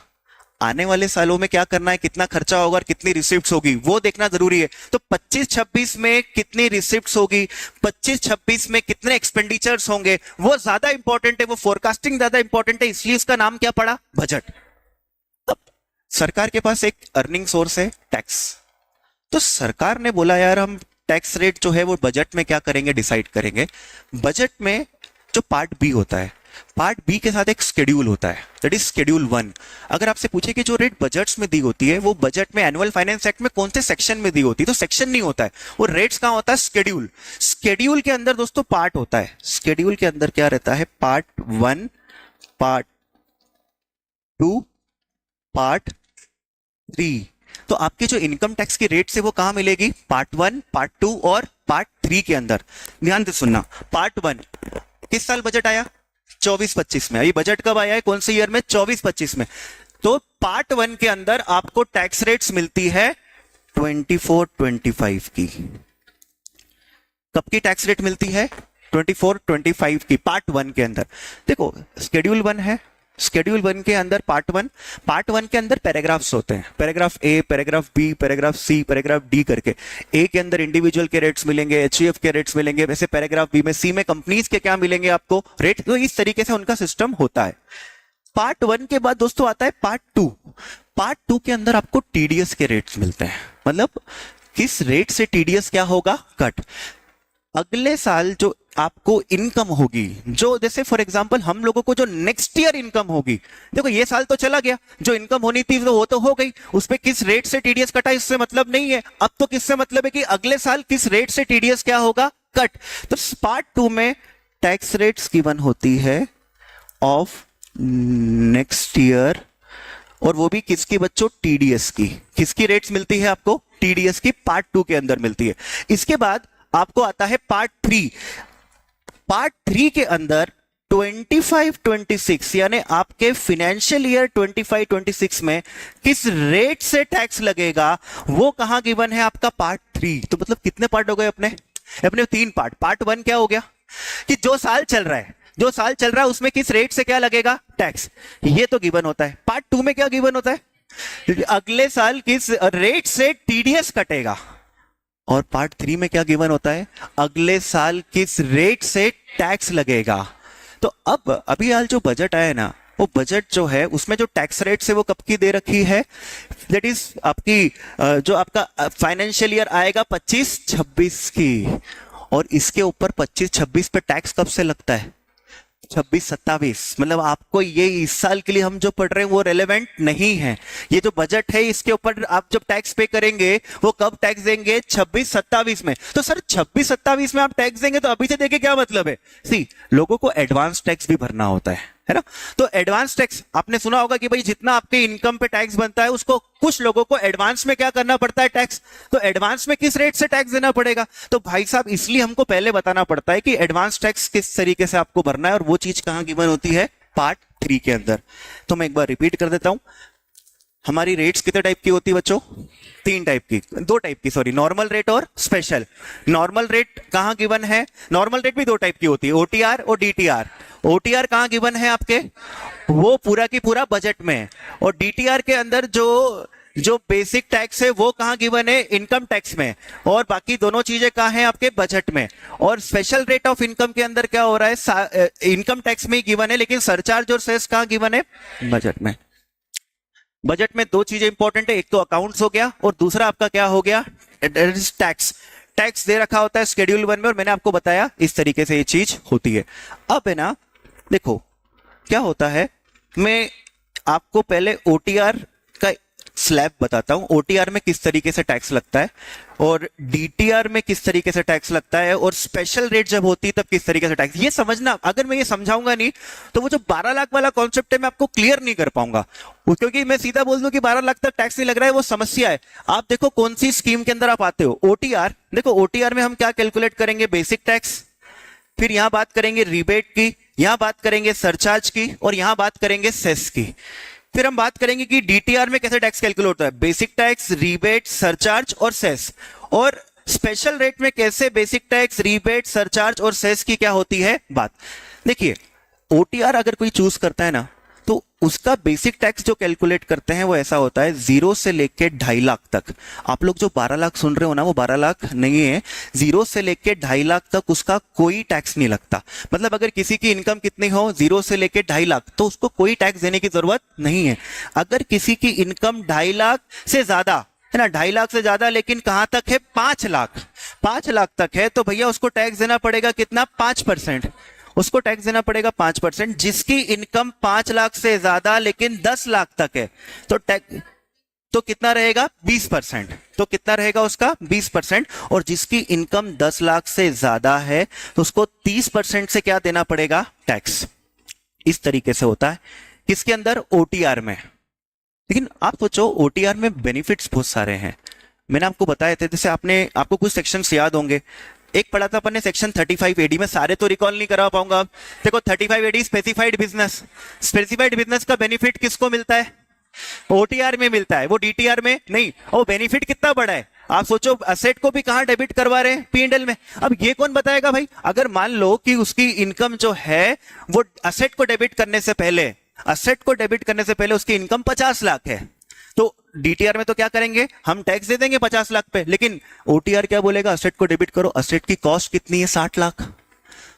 आने वाले सालों में क्या करना है, कितना खर्चा होगा और कितनी रिसिप्ट्स होगी वो देखना जरूरी है। तो 25-26 में कितनी रिसिप्ट्स होगी, 25-26 में कितने एक्सपेंडिचर्स होंगे, वो ज्यादा इंपॉर्टेंट है, वो फोरकास्टिंग ज्यादा इंपॉर्टेंट है, इसलिए इसका नाम क्या पड़ा, बजट। अब सरकार के पास एक अर्निंग सोर्स है टैक्स, तो सरकार ने बोला यार हम टैक्स रेट जो है वो बजट में क्या करेंगे, डिसाइड करेंगे। बजट में जो पार्ट बी होता है, पार्ट बी के साथ एक शेड्यूल होता है, दैट इज शेड्यूल 1। अगर आपसे पूछे कि जो रेट बजट्स में दी होती है वो बजट में एनुअल फाइनेंस एक्ट में कौन से सेक्शन में दी होती है, तो सेक्शन नहीं होता है, वो रेट्स कहां होता है, शेड्यूल। शेड्यूल के अंदर दोस्तों पार्ट होता है, शेड्यूल के अंदर क्या रहता है, पार्ट 1, पार्ट 2, पार्ट 3। तो आपके जो इनकम टैक्स की रेट से वो कहां मिलेगी, पार्ट 1, पार्ट 2 और पार्ट 3 के अंदर। ध्यान से सुनना, पार्ट 1 किस साल बजट आया, 24-25 में। ये बजट कब आया है, कौन से ईयर में, 24-25 में। तो पार्ट 1 के अंदर आपको टैक्स रेट्स मिलती है 24-25 की। कब की टैक्स रेट मिलती है, 24-25 की, पार्ट 1 के अंदर। देखो शेड्यूल 1 है, शेड्यूल 1 के अंदर पार्ट 1 के अंदर पैराग्राफ्स होते हैं, पैराग्राफ ए, पैराग्राफ बी, पैराग्राफ सी, पैराग्राफ डी करके। ए के अंदर इंडिविजुअल के रेट्स मिलेंगे, एचयूएफ के रेट्स मिलेंगे, वैसे पैराग्राफ बी में, सी में कंपनीज के क्या मिलेंगे आपको रेट। तो इस तरीके से उनका सिस्टम होता है। पार्ट 1 के बाद दोस्तों आता है पार्ट 2। पार्ट 2 के अंदर आपको टीडीएस के रेट्स मिलते हैं, मतलब किस रेट से टीडीएस क्या होगा, कट। अगले साल जो आपको इनकम होगी, जो जैसे फॉर एग्जांपल हम लोगों को जो नेक्स्ट ईयर इनकम होगी, देखो ये साल तो चला गया, जो इनकम होनी थी वो तो हो गई, उस पे किस रेट से टीडीएस कटा इससे मतलब नहीं है। अब तो किससे मतलब है कि अगले साल किस रेट से टीडीएस क्या होगा, कट। तो पार्ट 2 में टैक्स रेट्स गिवन होती है ऑफ नेक्स्ट ईयर, और वो भी किसकी बच्चों, टीडीएस की। किसकी रेट्स मिलती है आपको, टीडीएस की, पार्ट 2 के अंदर मिलती है। इसके बाद आपको आता है पार्ट 3। पार्ट 3 के अंदर 25-26 यानी आपके फाइनेंशियल ईयर 25-26 में किस रेट से टैक्स लगेगा वो कहां गिवन है आपका, पार्ट 3। तो मतलब कितने पार्ट हो गए अपने 3 पार्ट। पार्ट 1 क्या हो गया कि जो साल चल रहा है, जो साल चल रहा है उसमें किस रेट से क्या लगेगा, टैक्स, ये तो गिवन होता है। पार्ट 2 में क्या गिवन होता है, अगले साल किस रेट से टीडीएस कटेगा। और पार्ट 3 में क्या गिवन होता है, अगले साल किस रेट से टैक्स लगेगा। तो अब अभी हाल जो बजट आया ना, वो बजट जो है उसमें जो टैक्स रेट से वो कब की दे रखी है, दैट इज आपकी जो आपका फाइनेंशियल ईयर आएगा 25-26 की, और इसके ऊपर 25-26 पे टैक्स कब से लगता है, 26-27। मतलब आपको ये इस साल के लिए हम जो पढ़ रहे हैं वो रेलेवेंट नहीं है। ये जो बजट है इसके ऊपर आप जब टैक्स पे करेंगे वो कब टैक्स देंगे, 26-27 में। तो सर 26-27 में आप टैक्स देंगे तो अभी से देखिए क्या मतलब है, सी लोगों को एडवांस टैक्स भी भरना होता है ना। तो एडवांस टैक्स आपने सुना होगा कि भाई जितना आपके इनकम पे टैक्स बनता है उसको कुछ लोगों को एडवांस में क्या करना पड़ता है, टैक्स। तो एडवांस में किस रेट से टैक्स देना पड़ेगा, तो भाई साहब इसलिए हमको पहले बताना पड़ता है कि एडवांस टैक्स किस तरीके से आपको भरना है, और वो चीज कहां गिवन होती है, पार्ट 3 के अंदर। तो मैं एक बार रिपीट कर देता हूं, हमारी रेट्स कितने टाइप की होती है बच्चों, 3 टाइप की, 2 टाइप की, सॉरी, नॉर्मल रेट और स्पेशल। नॉर्मल रेट कहां गिवन है, नॉर्मल रेट भी 2 टाइप की होती है, ओटीआर और डीटीआर। ओटीआर कहां गिवन है आपके, वो पूरा की पूरा बजट में है, और डीटीआर के अंदर जो बेसिक टैक्स है वो कहां गिवन है, इनकम टैक्स में, और बाकी दोनों चीजें कहां हैं आपके, बजट में। और स्पेशल रेट ऑफ इनकम के अंदर क्या हो रहा है, इनकम टैक्स में ही गिवन है, लेकिन सरचार्ज और सेस कहां गिवन है, बजट में। बजट में 2 चीजें इंपॉर्टेंट है, एक तो अकाउंट्स हो गया और दूसरा आपका क्या हो गया, टैक्स। टैक्स दे रखा होता है शेड्यूल 1 में, और मैंने आपको बताया इस तरीके से ये चीज होती है। अब है ना, देखो क्या होता है, मैं आपको पहले ओटीआर का स्लैब बताता हूं, ओटीआर में किस तरीके से टैक्स लगता है और डीटीआर में किस तरीके से टैक्स लगता है, और स्पेशल रेट जब होती है तब किस तरीके से टैक्स। ये समझना, अगर मैं ये समझाऊंगा नहीं तो वो जो 12 लाख वाला कॉन्सेप्ट है मैं आपको क्लियर नहीं कर पाऊंगा, क्योंकि मैं सीधा बोल दूं कि 12 लाख तक टैक्स नहीं लग रहा है, वो समस्या है। आप देखो कौन सी स्कीम के अंदर आप आते हो, ओटीआर। देखो ओटीआर में हम क्या कैलकुलेट करेंगे, बेसिक टैक्स, फिर यहां बात करेंगे रिबेट की, यहां बात करेंगे सरचार्ज की, और यहां बात करेंगे सेस की। फिर हम बात करेंगे कि डीटीआर में कैसे टैक्स कैलकुलेट होता है, बेसिक टैक्स, रीबेट, सरचार्ज और सेस। और स्पेशल रेट में कैसे बेसिक टैक्स, रीबेट, सरचार्ज और सेस की क्या होती है बात। देखिए, ओटीआर अगर कोई चूज करता है ना, तो उसका बेसिक टैक्स जो कैलकुलेट करते हैं वो ऐसा होता है 0 से लेके 2.5 लाख तक। आप लोग जो 12 लाख सुन रहे हो ना, वो 12 लाख नहीं है, 0 से लेके 2.5 लाख तक उसका कोई टैक्स नहीं लगता। मतलब अगर किसी की इनकम कितनी हो, 0 से लेके 2.5 लाख, तो उसको कोई टैक्स देने की जरूरत नहीं है। अगर किसी की इनकम 2.5 लाख से ज्यादा है ना, 2.5 लाख से ज्यादा, लेकिन कहां तक है, 5 लाख, 5 लाख तक है, तो भैया उसको टैक्स देना पड़ेगा कितना, 5%। उसको टैक्स देना पड़ेगा 5%। जिसकी इनकम 5 लाख से ज्यादा लेकिन 10 लाख तक है, तो टैक्स तो कितना रहेगा, 20%। तो कितना रहेगा उसका, 20%। और जिसकी इनकम 10 लाख से ज्यादा है, तो उसको 30% से क्या देना पड़ेगा, टैक्स। इस तरीके से होता है किसके अंदर, ओटीआर में। लेकिन आप सोचो, ओटीआर में बेनिफिट्स बहुत सारे हैं। मैंने आपको बताए थे, जैसे आपको कुछ सेक्शंस याद होंगे। एक पढ़ा था अपन ने सेक्शन 35 एडी में, सारे तो रिकॉल नहीं करा पाऊंगा। देखो 35 AD specified business, specified business का बेनिफिट किसको मिलता है, ओटीआर में मिलता है, वो डीटीआर में नहीं। और बेनिफिट कितना बड़ा है, आप सोचो, असेट को भी कहां डेबिट करवा रहे हैं, पीएनएल में। अब ये कौन बताएगा भाई, अगर मान लो कि उसकी इनकम जो है वो असेट को डेबिट करने से पहले उसकी इनकम 50 लाख है, तो डीटीआर में तो क्या करेंगे, हम टैक्स दे देंगे 50 लाख पे। लेकिन ओटीआर क्या बोलेगा, असेट को डेबिट करो। असेट की कॉस्ट कितनी है, 60 लाख।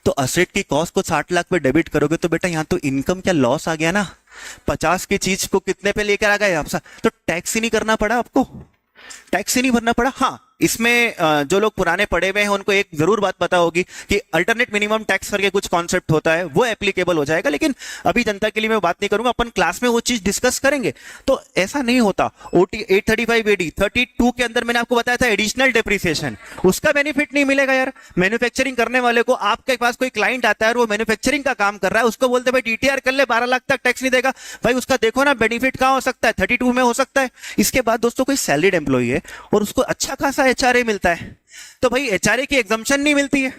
तो असेट की कॉस्ट को 60 लाख पे डेबिट करोगे, तो बेटा यहां तो इनकम क्या लॉस आ गया ना, 50 की चीज को कितने पे लेकर आ गए आप, तो टैक्स ही नहीं करना पड़ा आपको, टैक्स ही नहीं भरना पड़ा। हाँ, इसमें जो लोग पुराने पढ़े हुए हैं उनको एक जरूर बात पता होगी कि अल्टरनेट मिनिमम टैक्स करके कुछ कॉन्सेप्ट होता है, वो एप्लीकेबल हो जाएगा। लेकिन अभी जनता के लिए मैं बात नहीं करूंगा, अपन क्लास में वो चीज डिस्कस करेंगे। तो ऐसा नहीं होता। ओटी 835 एडी 32 के अंदर मैंने आपको बताया था एडिशनल डेप्रिसिएशन, उसका बेनिफिट नहीं मिलेगा यार। मैन्युफैक्चरिंग करने वाले को, आपके पास कोई क्लाइंट आता है और वो मैन्युफैक्चरिंग का काम कर रहा है, उसको बोलते भाई डीटीआर कर ले, 12 लाख तक टैक्स नहीं देगा भाई, उसका देखो ना बेनिफिट कहां हो सकता है, 32 में हो सकता है। इसके बाद दोस्तों कोई सैलरीड एम्प्लॉई है और उसको अच्छा खासा एचआरए मिलता है, तो भाई एचआरए की एग्जम्पशन नहीं मिलती है।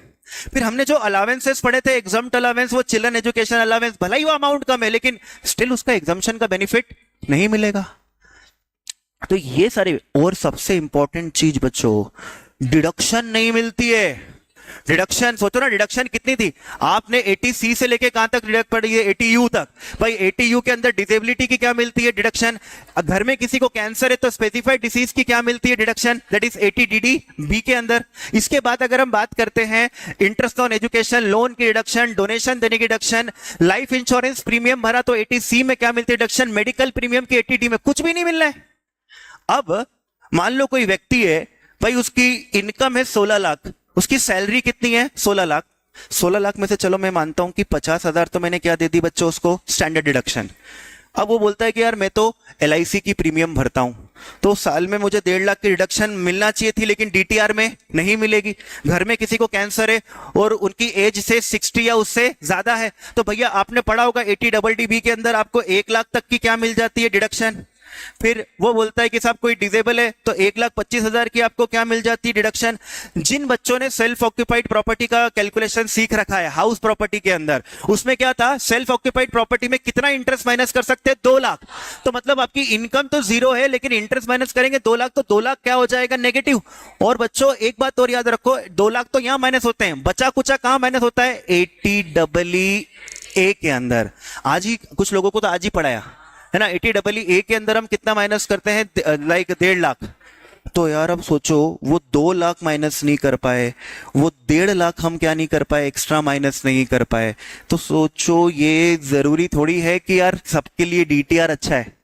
फिर हमने जो अलावेंसेस पढ़े थे, एग्जम्प्ट अलावेंस, वो चिल्ड्रन एजुकेशन अलावेंस, भला ही वो अमाउंट कम है लेकिन स्टिल उसका एग्जम्पशन का बेनिफिट नहीं मिलेगा। तो ये सारे, और सबसे इंपॉर्टेंट चीज बच्चों, डिडक्शन नहीं मिलती है। डिडक्शन सोचो ना, डिडक्शन कितनी थी, आपने 80C से लेके कहां तक डिडक्ट पड़ी है, 80U तक। भाई 80U के अंदर डिसेबिलिटी की क्या मिलती है, डिडक्शन। घर में किसी को कैंसर है तो स्पेसिफाइड डिसीज की क्या मिलती है, डिडक्शन, दैट इज 80DDB के अंदर। इसके बाद अगर हम बात करते हैं इंटरेस्ट ऑन एजुकेशन, लोन की डिडक्शन, डोनेशन देने की डिडक्शन, लाइफ इंश्योरेंस प्रीमियम भरा तो 80C में क्या मिलती है, डिडक्शन। मेडिकल प्रीमियम की 80D में कुछ भी नहीं मिल रहा है। अब मान लो कोई व्यक्ति है, भाई उसकी इनकम है 16 लाख, उसकी सैलरी कितनी है, 16 लाख। 16 लाख में से चलो मैं मानता हूं कि 50,000 तो मैंने क्या दे दी बच्चों उसको, स्टैंडर्ड डिडक्शन। अब वो बोलता है कि यार मैं तो LIC की प्रीमियम भरता हूं, तो साल में मुझे 1.5 लाख की डिडक्शन मिलना चाहिए थी, लेकिन डीटीआर में नहीं मिलेगी। घर में किसी को कैंसर है और उनकी एज से 60 या उससे ज्यादा है, तो भैया आपने पढ़ा होगा 80DDB के अंदर आपको 1 लाख तक की क्या मिल जाती है, डिडक्शन। फिर वो बोलता है कि साहब कोई डिसेबल है तो 1,25,000 की आपको क्या मिल जाती है, डिडक्शन। जिन बच्चों ने सेल्फ ऑक्यूपाइड प्रॉपर्टी का कैलकुलेशन सीख रखा है हाउस प्रॉपर्टी के अंदर, उसमें क्या था, सेल्फ ऑक्यूपाइड प्रॉपर्टी में कितना इंटरेस्ट माइनस कर सकते हैं, 2 लाख। तो मतलब आपकी इनकम तो 0 है लेकिन इंटरेस्ट माइनस करेंगे 2 लाख, तो 2 लाख क्या हो जाएगा, नेगेटिव। और बच्चों एक बात और याद रखो, 2 लाख तो यहां माइनस होते हैं, बचा कुचा कहां माइनस होता है, 80EE के अंदर। आज ही कुछ लोगों को तो आज ही पढ़ाया है ना, 80EE के अंदर हम कितना माइनस करते हैं, लाइक 1.5 लाख। तो यार अब सोचो, वो 2 लाख माइनस नहीं कर पाए, वो 1.5 लाख हम क्या नहीं कर पाए, एक्स्ट्रा माइनस नहीं कर पाए। तो सोचो, ये जरूरी थोड़ी है कि यार सबके लिए डीटीआर अच्छा है।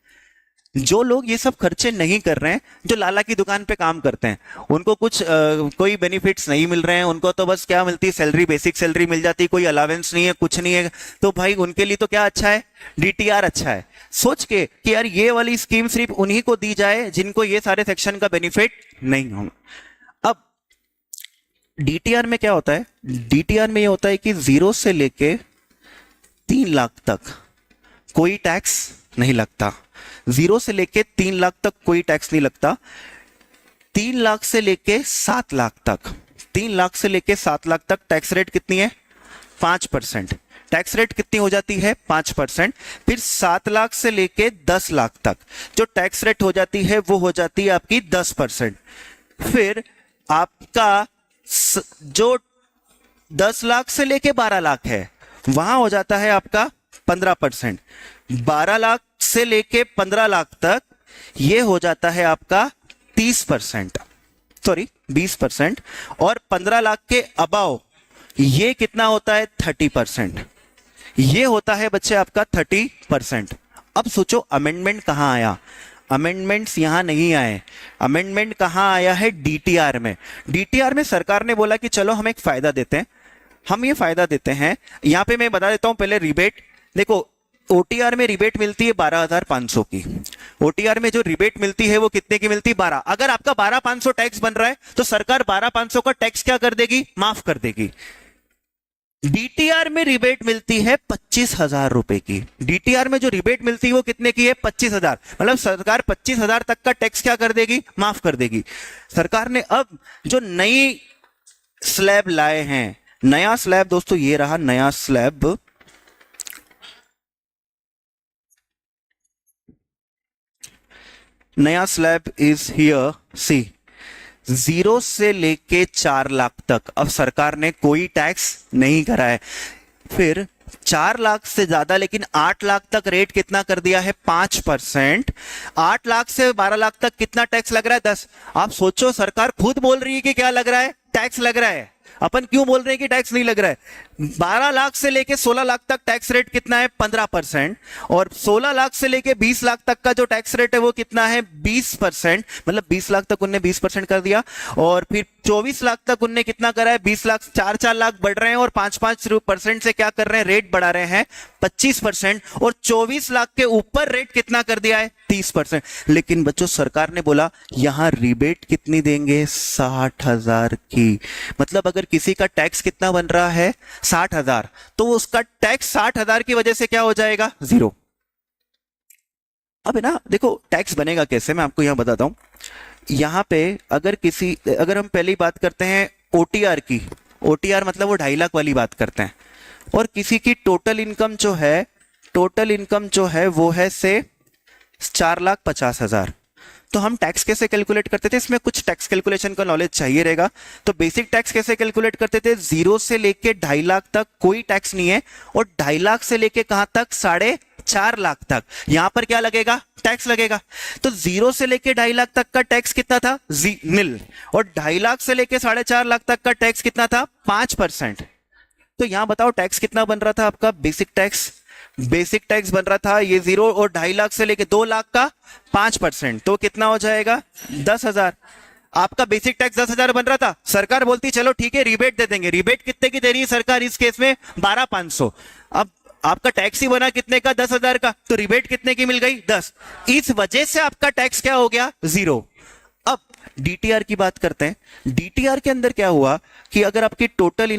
जो लोग ये सब खर्चे नहीं कर रहे हैं, जो लाला की दुकान पे काम करते हैं, उनको कुछ कोई बेनिफिट्स नहीं मिल रहे हैं, उनको तो बस क्या मिलती है, सैलरी, बेसिक सैलरी मिल जाती है, कोई अलावेंस नहीं है, कुछ नहीं है, तो भाई उनके लिए तो क्या अच्छा है, डीटीआर अच्छा है। सोच के कि यार ये वाली स्कीम सिर्फ उन्हीं को दी जाए जिनको ये सारे सेक्शन का बेनिफिट नहीं होगा। अब डीटीआर में क्या होता है, डीटीआर में ये होता है कि 0 से लेके 3 लाख तक कोई टैक्स नहीं लगता। 0 से लेके 3 लाख तक कोई टैक्स नहीं लगता। 3 लाख से लेके 7 लाख तक, 3 लाख से लेके 7 लाख तक टैक्स रेट कितनी है, 5%। टैक्स रेट कितनी हो जाती है 5%। फिर 7 लाख से लेके 10 लाख तक जो टैक्स रेट हो जाती है वो हो जाती है आपकी 10%। फिर आपका जो 10 लाख से लेके 12 लाख है वहां हो जाता है आपका 15%। 12 लाख से लेके 15 लाख तक ये हो जाता है आपका 30%, सॉरी 20%। और 15 लाख के अबाव ये कितना होता है 30%। ये होता है बच्चे आपका 30%। अब सोचो अमेंडमेंट कहां आया, अमेंडमेंट्स यहां नहीं आए। अमेंडमेंट कहां आया है डीटीआर में। डीटीआर में सरकार ने बोला कि चलो हम एक फायदा देते हैं, हम ये फायदा देते हैं। यहां पे मैं बता देता हूं पहले रिबेट। देखो ओटीआर में रिबेट मिलती है 12,500 की। ओटीआर में जो रिबेट मिलती है वो कितने की मिलती है 12। अगर आपका 12,500 टैक्स बन रहा है तो सरकार 12,500 का टैक्स क्या कर देगी, माफ कर देगी। डीटीआर में रिबेट मिलती है 25,000 रुपए की। डीटीआर में जो रिबेट मिलती है वो कितने की है 25,000। मतलब सरकार 25,000 तक का टैक्स क्या कर देगी, माफ कर देगी। सरकार ने अब जो नई स्लैब लाए हैं, नया स्लैब दोस्तों ये रहा नया स्लैब। नया स्लैब इज हियर, सी 0 से लेके 4 लाख तक अब सरकार ने कोई टैक्स नहीं करा है। फिर 4 लाख से ज्यादा लेकिन 8 लाख तक रेट कितना कर दिया है 5%। 8 लाख से 12 लाख तक कितना टैक्स लग रहा है 10। आप सोचो सरकार खुद बोल रही है कि क्या लग रहा है, टैक्स लग रहा है। अपन क्यों बोल रहे हैं कि टैक्स नहीं लग रहा है। 12 लाख से लेके 16 लाख तक टैक्स रेट कितना है 15%। और 16 लाख से लेके 20 लाख तक का जो टैक्स रेट है वो कितना है 20%। मतलब 20 लाख तक उनने 20% कर दिया। और फिर 24 लाख तक उनने कितना करा है 20 लाख, 4-4 लाख बढ़ रहे हैं और 5-5% से क्या कर रहे हैं, रेट बढ़ा रहे हैं 25%। और 24 लाख के ऊपर रेट कितना कर दिया है 30%। लेकिन बच्चों सरकार ने बोला यहां रिबेट कितनी देंगे 60,000 की। मतलब अगर किसी का टैक्स कितना बन रहा है 60,000 तो उसका टैक्स 60,000 की वजह से क्या हो जाएगा 0। अब है ना, देखो टैक्स बनेगा कैसे मैं आपको यहां बताता हूं। यहां पे अगर हम पहली बात करते हैं ओटीआर की, ओटीआर मतलब वो 2.5 लाख वाली बात करते हैं। और किसी की टोटल इनकम जो है वो है से 4,50,000। तो हम टैक्स कैसे कैलकुलेट करते थे, इसमें कुछ टैक्स कैलकुलेशन का नॉलेज चाहिए रहेगा। तो बेसिक टैक्स कैसे कैलकुलेट करते थे, 0 से लेके 2.5 लाख तक कोई टैक्स नहीं है। और 2.5 लाख से लेके कहां तक 4.5 लाख तक यहां पर क्या लगेगा, टैक्स लगेगा। तो 0 से लेके 2.5 लाख तक का टैक्स कितना था नील। और 2.5 लाख से लेके 4.5 लाख तक का टैक्स कितना था 5%। तो यहां बताओ टैक्स कितना बन रहा था आपका, बेसिक टैक्स बन रहा था ये 0 और 2.5 लाख से लेके 2 लाख का 5%। तो कितना हो जाएगा 10,000। आपका बेसिक टैक्स 10,000 बन रहा था, सरकार बोलती चलो ठीक है रिबेट दे देंगे। रिबेट कितने की दे रही है सरकार इस केस में 12,500। अब आपका टैक्स ही बना कितने का 10,000 का, तो रिबेट कितने की मिल गई 10। इस वजह से आपका टैक्स क्या हो गया 0। अब डीटीआर की बात करते हैं। डीटीआर के अंदर क्या हुआ कि अगर आपकी टोटल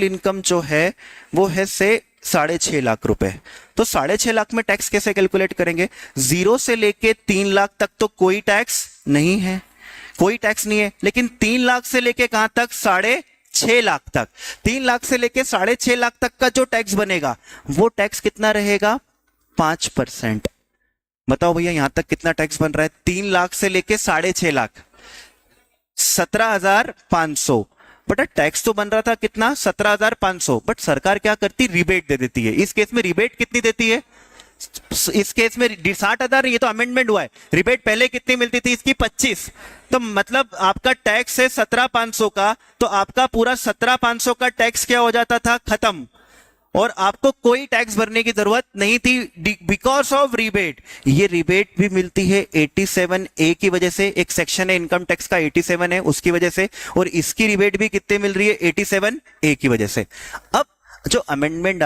इनकम जो है वो है से 6.5 लाख रुपए, तो 6.5 लाख में टैक्स कैसे कैलकुलेट करेंगे। 0 से लेके 3 लाख तक तो कोई टैक्स नहीं है, लेकिन 3 लाख से लेके कहां तक 6.5 लाख तक, 3 लाख से लेके 6.5 लाख तक का जो टैक्स बनेगा वो टैक्स कितना रहेगा 5%। बताओ भैया यहां तक कितना टैक्स बन रहा है, 3 लाख से लेके 6.5 लाख 17,500। बट टैक्स तो बन रहा था कितना 17,500। बट सरकार क्या करती, रिबेट दे देती है। इस केस में रिबेट कितनी देती है, इस केस में 60,000। ये तो अमेंडमेंट हुआ है, रिबेट पहले कितनी मिलती थी इसकी 25। तो मतलब आपका टैक्स है 17,500 का, तो आपका पूरा 17,500 का टैक्स क्या हो जाता था खत्म। और आपको कोई टैक्स भरने की जरूरत नहीं थी बिकॉज ऑफ रिबेट। ये रिबेट भी मिलती है 87A की वजह से, एक सेक्शन है इनकम टैक्स का 87 है उसकी वजह से। और इसकी रिबेट भी कितने मिल रही है 87A की वजह से। अब जो अमेंडमेंट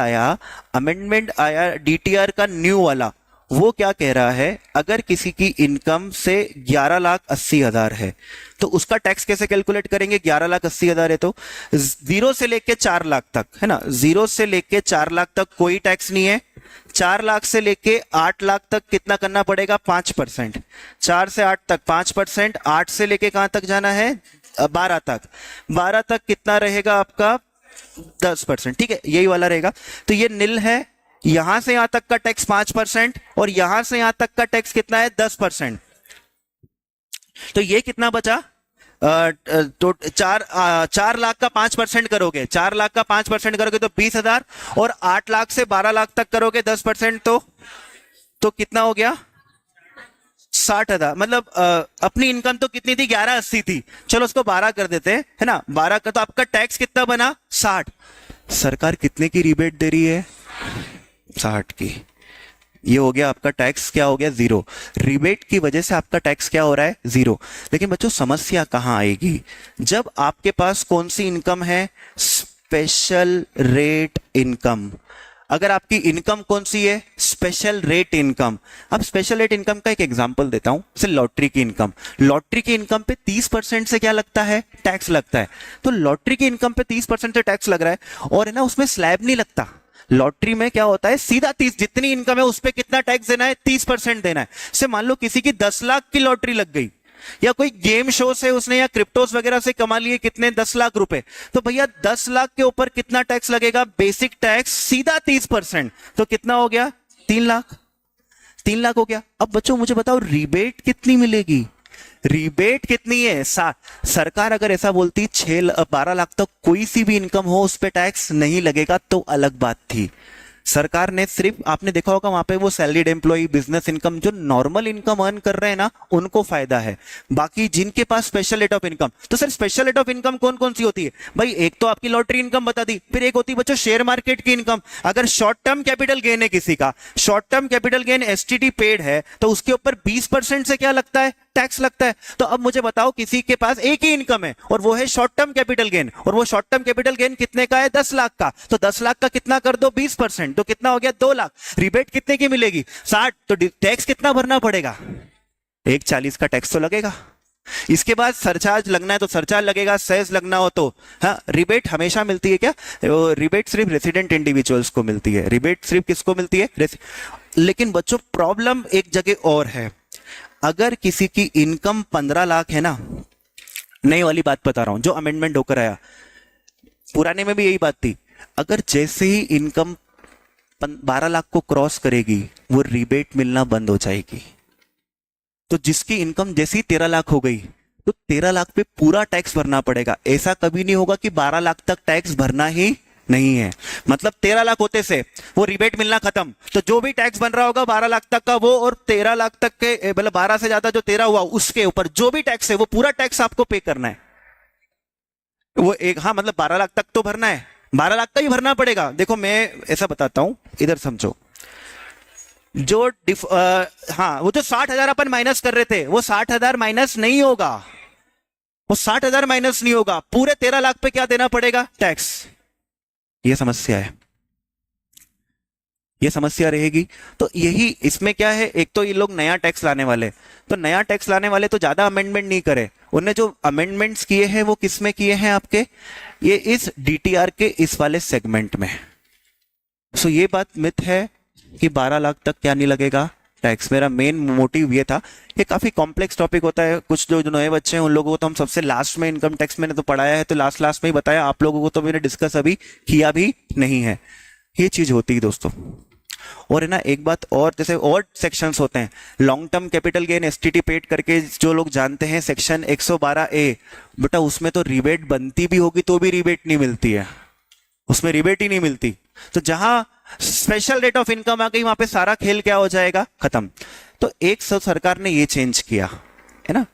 आया डीटीआर का न्यू वाला, वो क्या कह रहा है, अगर किसी की इनकम से 11,80,000 है तो उसका टैक्स कैसे कैलकुलेट करेंगे। 11,80,000 है तो 0 से लेके 4 लाख तक है ना, 0 से लेके 4 लाख तक कोई टैक्स नहीं है। 4 लाख से लेके 8 लाख तक कितना करना पड़ेगा 5%। 4 से 8 तक 5%। 8 से लेके कहां तक जाना है 12 तक, 12 तक कितना रहेगा आपका 10%, ठीक है, यही वाला रहेगा। तो ये नील है, यहां से यहां तक का टैक्स 5% और यहां से यहां तक का टैक्स कितना है 10%। तो ये कितना बचा? तो 4 लाख का 5% करोगे, 4 लाख का 5% करोगे तो 20,000, और 8 लाख से 12 लाख तक करोगे 10%, तो कितना हो गया? 60,000। मतलब अपनी इनकम तो कितनी थी? 1180 थी, चलो उसको 12 कर देते हैं, है ना, 12 का, तो आपका टैक्स कितना बना? 60। सरकार कितने की रिबेट दे रही है? 60 की। ये हो गया आपका टैक्स, क्या हो गया? 0। रिबेट की वजह से आपका टैक्स क्या हो रहा है? 0। लेकिन बच्चों समस्या कहां आएगी? जब आपके पास कौन सी इनकम है? Special rate income. अगर आपकी इनकम कौन सी है? Special rate income. अब स्पेशल रेट इनकम का एक एग्जांपल देता हूं, जैसे लॉटरी की इनकम। लॉटरी की इनकम पे 30% से क्या लगता है? टैक्स लगता है। तो लॉटरी की इनकम पे 30% से टैक्स लग रहा है, और है ना उसमें स्लैब नहीं लगता। लॉटरी में क्या होता है? सीधा 30, जितनी इनकम है उस पे कितना टैक्स देना है? 30% देना है। से मान लो किसी की 10 लाख की लॉटरी लग गई, या कोई गेम शो से उसने या क्रिप्टोस वगैरह से कमा लिए कितने? 10 लाख रुपए, तो भैया 10 लाख के ऊपर कितना टैक्स लगेगा? बेसिक टैक्स सीधा 30%, तो कितना हो गया? 3 लाख। 3 लाख हो गया। अब बच्चों मुझे बताओ रिबेट कितनी मिलेगी? रिबेट कितनी है? सरकार अगर ऐसा बोलती 12 लाख तक कोई सी भी इनकम हो उस पर टैक्स नहीं लगेगा तो अलग बात थी। सरकार ने सिर्फ, आपने देखा होगा वहां पे वो सैलरीड एम्प्लॉय, बिजनेस इनकम, जो नॉर्मल इनकम अर्न कर रहे हैं ना उनको फायदा है। बाकी जिनके पास स्पेशल रेट ऑफ इनकम, तो sir special rate of income कौन कौन सी होती है भाई? एक तो आपकी लॉटरी इनकम बता दी, फिर एक होती है बच्चों शेयर मार्केट की इनकम। अगर शॉर्ट टर्म कैपिटल गेन है किसी का, short term capital gain STT paid है, तो उसके ऊपर 20% से क्या लगता है? टैक्स लगता है। तो अब मुझे बताओ किसी के पास एक ही इनकम है और वो है शॉर्ट टर्म कैपिटल गेन, और वो शॉर्ट टर्म कैपिटल गेन कितने का है? 10 लाख का। तो 10 लाख का कितना कर दो? 20%, तो कितना हो गया? 2 लाख। रिबेट कितने की मिलेगी? 60। तो टैक्स कितना भरना पड़ेगा? 140 का टैक्स तो लगेगा। इसके बाद सरचार्ज लगना है तो सरचार्ज लगेगा, सेस लगना हो तो। हाँ, रिबेट हमेशा मिलती है क्या? रिबेट सिर्फ रेसिडेंट इंडिविजुअल्स को मिलती है। रिबेट सिर्फ किसको मिलती है? लेकिन बच्चों प्रॉब्लम एक जगह और है। अगर किसी की इनकम 15 लाख है ना, नई वाली बात बता रहा हूं जो अमेंडमेंट होकर आया, पुराने में भी यही बात थी, अगर जैसे ही इनकम 12 लाख को क्रॉस करेगी वो रिबेट मिलना बंद हो जाएगी। तो जिसकी इनकम जैसे ही 13 लाख हो गई तो 13 लाख पे पूरा टैक्स भरना पड़ेगा। ऐसा कभी नहीं होगा कि 12 लाख तक टैक्स भरना ही नहीं है। मतलब 13 लाख होते से वो रिबेट मिलना खत्म, तो जो भी टैक्स बन रहा होगा 12 लाख तक का वो, और 13 लाख तक के, मतलब 12 से ज्यादा जो 13 हुआ उसके ऊपर जो भी टैक्स है वो पूरा टैक्स आपको पे करना है। वो एक, हाँ मतलब 12 लाख तक तो भरना है, 12 लाख का ही भरना पड़ेगा। देखो मैं ऐसा बताता हूं, इधर समझो। हाँ वो जो 60,000 अपन माइनस कर रहे थे वो 60,000 माइनस नहीं होगा, वो 60,000 माइनस नहीं होगा, पूरे 13 लाख पे क्या देना पड़ेगा? टैक्स। ये समस्या है, ये समस्या रहेगी। तो यही इसमें क्या है, एक तो ये लोग नया टैक्स लाने वाले, तो नया टैक्स लाने वाले तो ज्यादा अमेंडमेंट नहीं करे। उन्हें जो अमेंडमेंट्स किए हैं वो किस में किए हैं आपके? ये इस डीटीआर के इस वाले सेगमेंट में। सो ये बात मिथ है कि 12 लाख तक क्या नहीं लगेगा टैक्स। मेरा मेन मोटिव ये था। ये काफी कॉम्प्लेक्स टॉपिक होता है, कुछ जो नए बच्चे हैं उन लोगों को तो हम सबसे लास्ट में इनकम टैक्स मैंने तो पढ़ाया है, तो लास्ट में ही बताया, आप लोगों को तो मैंने डिस्कस अभी किया भी नहीं है। ये चीज होती है दोस्तों। और है ना एक बात और, जैसे और सेक्शंस होते हैं, long term capital gain STT paid करके जो लोग जानते हैं सेक्शन 112A, बेटा उसमें तो रिबेट बनती भी होगी तो भी रिबेट नहीं मिलती है, उसमें रिबेट ही नहीं मिलती। तो जहां स्पेशल रेट ऑफ इनकम आ गई वहां पे सारा खेल क्या हो जाएगा? खत्म। तो एक सरकार ने ये चेंज किया है ना।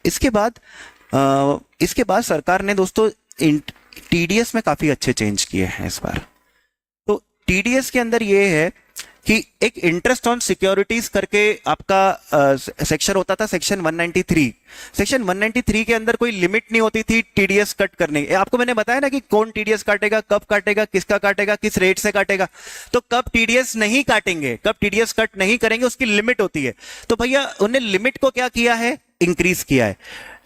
इसके बाद सरकार ने दोस्तों टीडीएस में काफी अच्छे चेंज किए हैं इस बार। तो टीडीएस के अंदर ये है कि एक इंटरेस्ट ऑन सिक्योरिटीज करके आपका सेक्शन होता था, सेक्शन 193। सेक्शन 193 के अंदर कोई लिमिट नहीं होती थी टीडीएस कट करने की। आपको मैंने बताया ना कि कौन टीडीएस काटेगा, कब काटेगा, किसका काटेगा, किस रेट से काटेगा। तो कब टीडीएस नहीं काटेंगे, कब टीडीएस कट नहीं करेंगे, उसकी लिमिट होती है। तो भैया उन्हें लिमिट को क्या किया है? इंक्रीज किया है।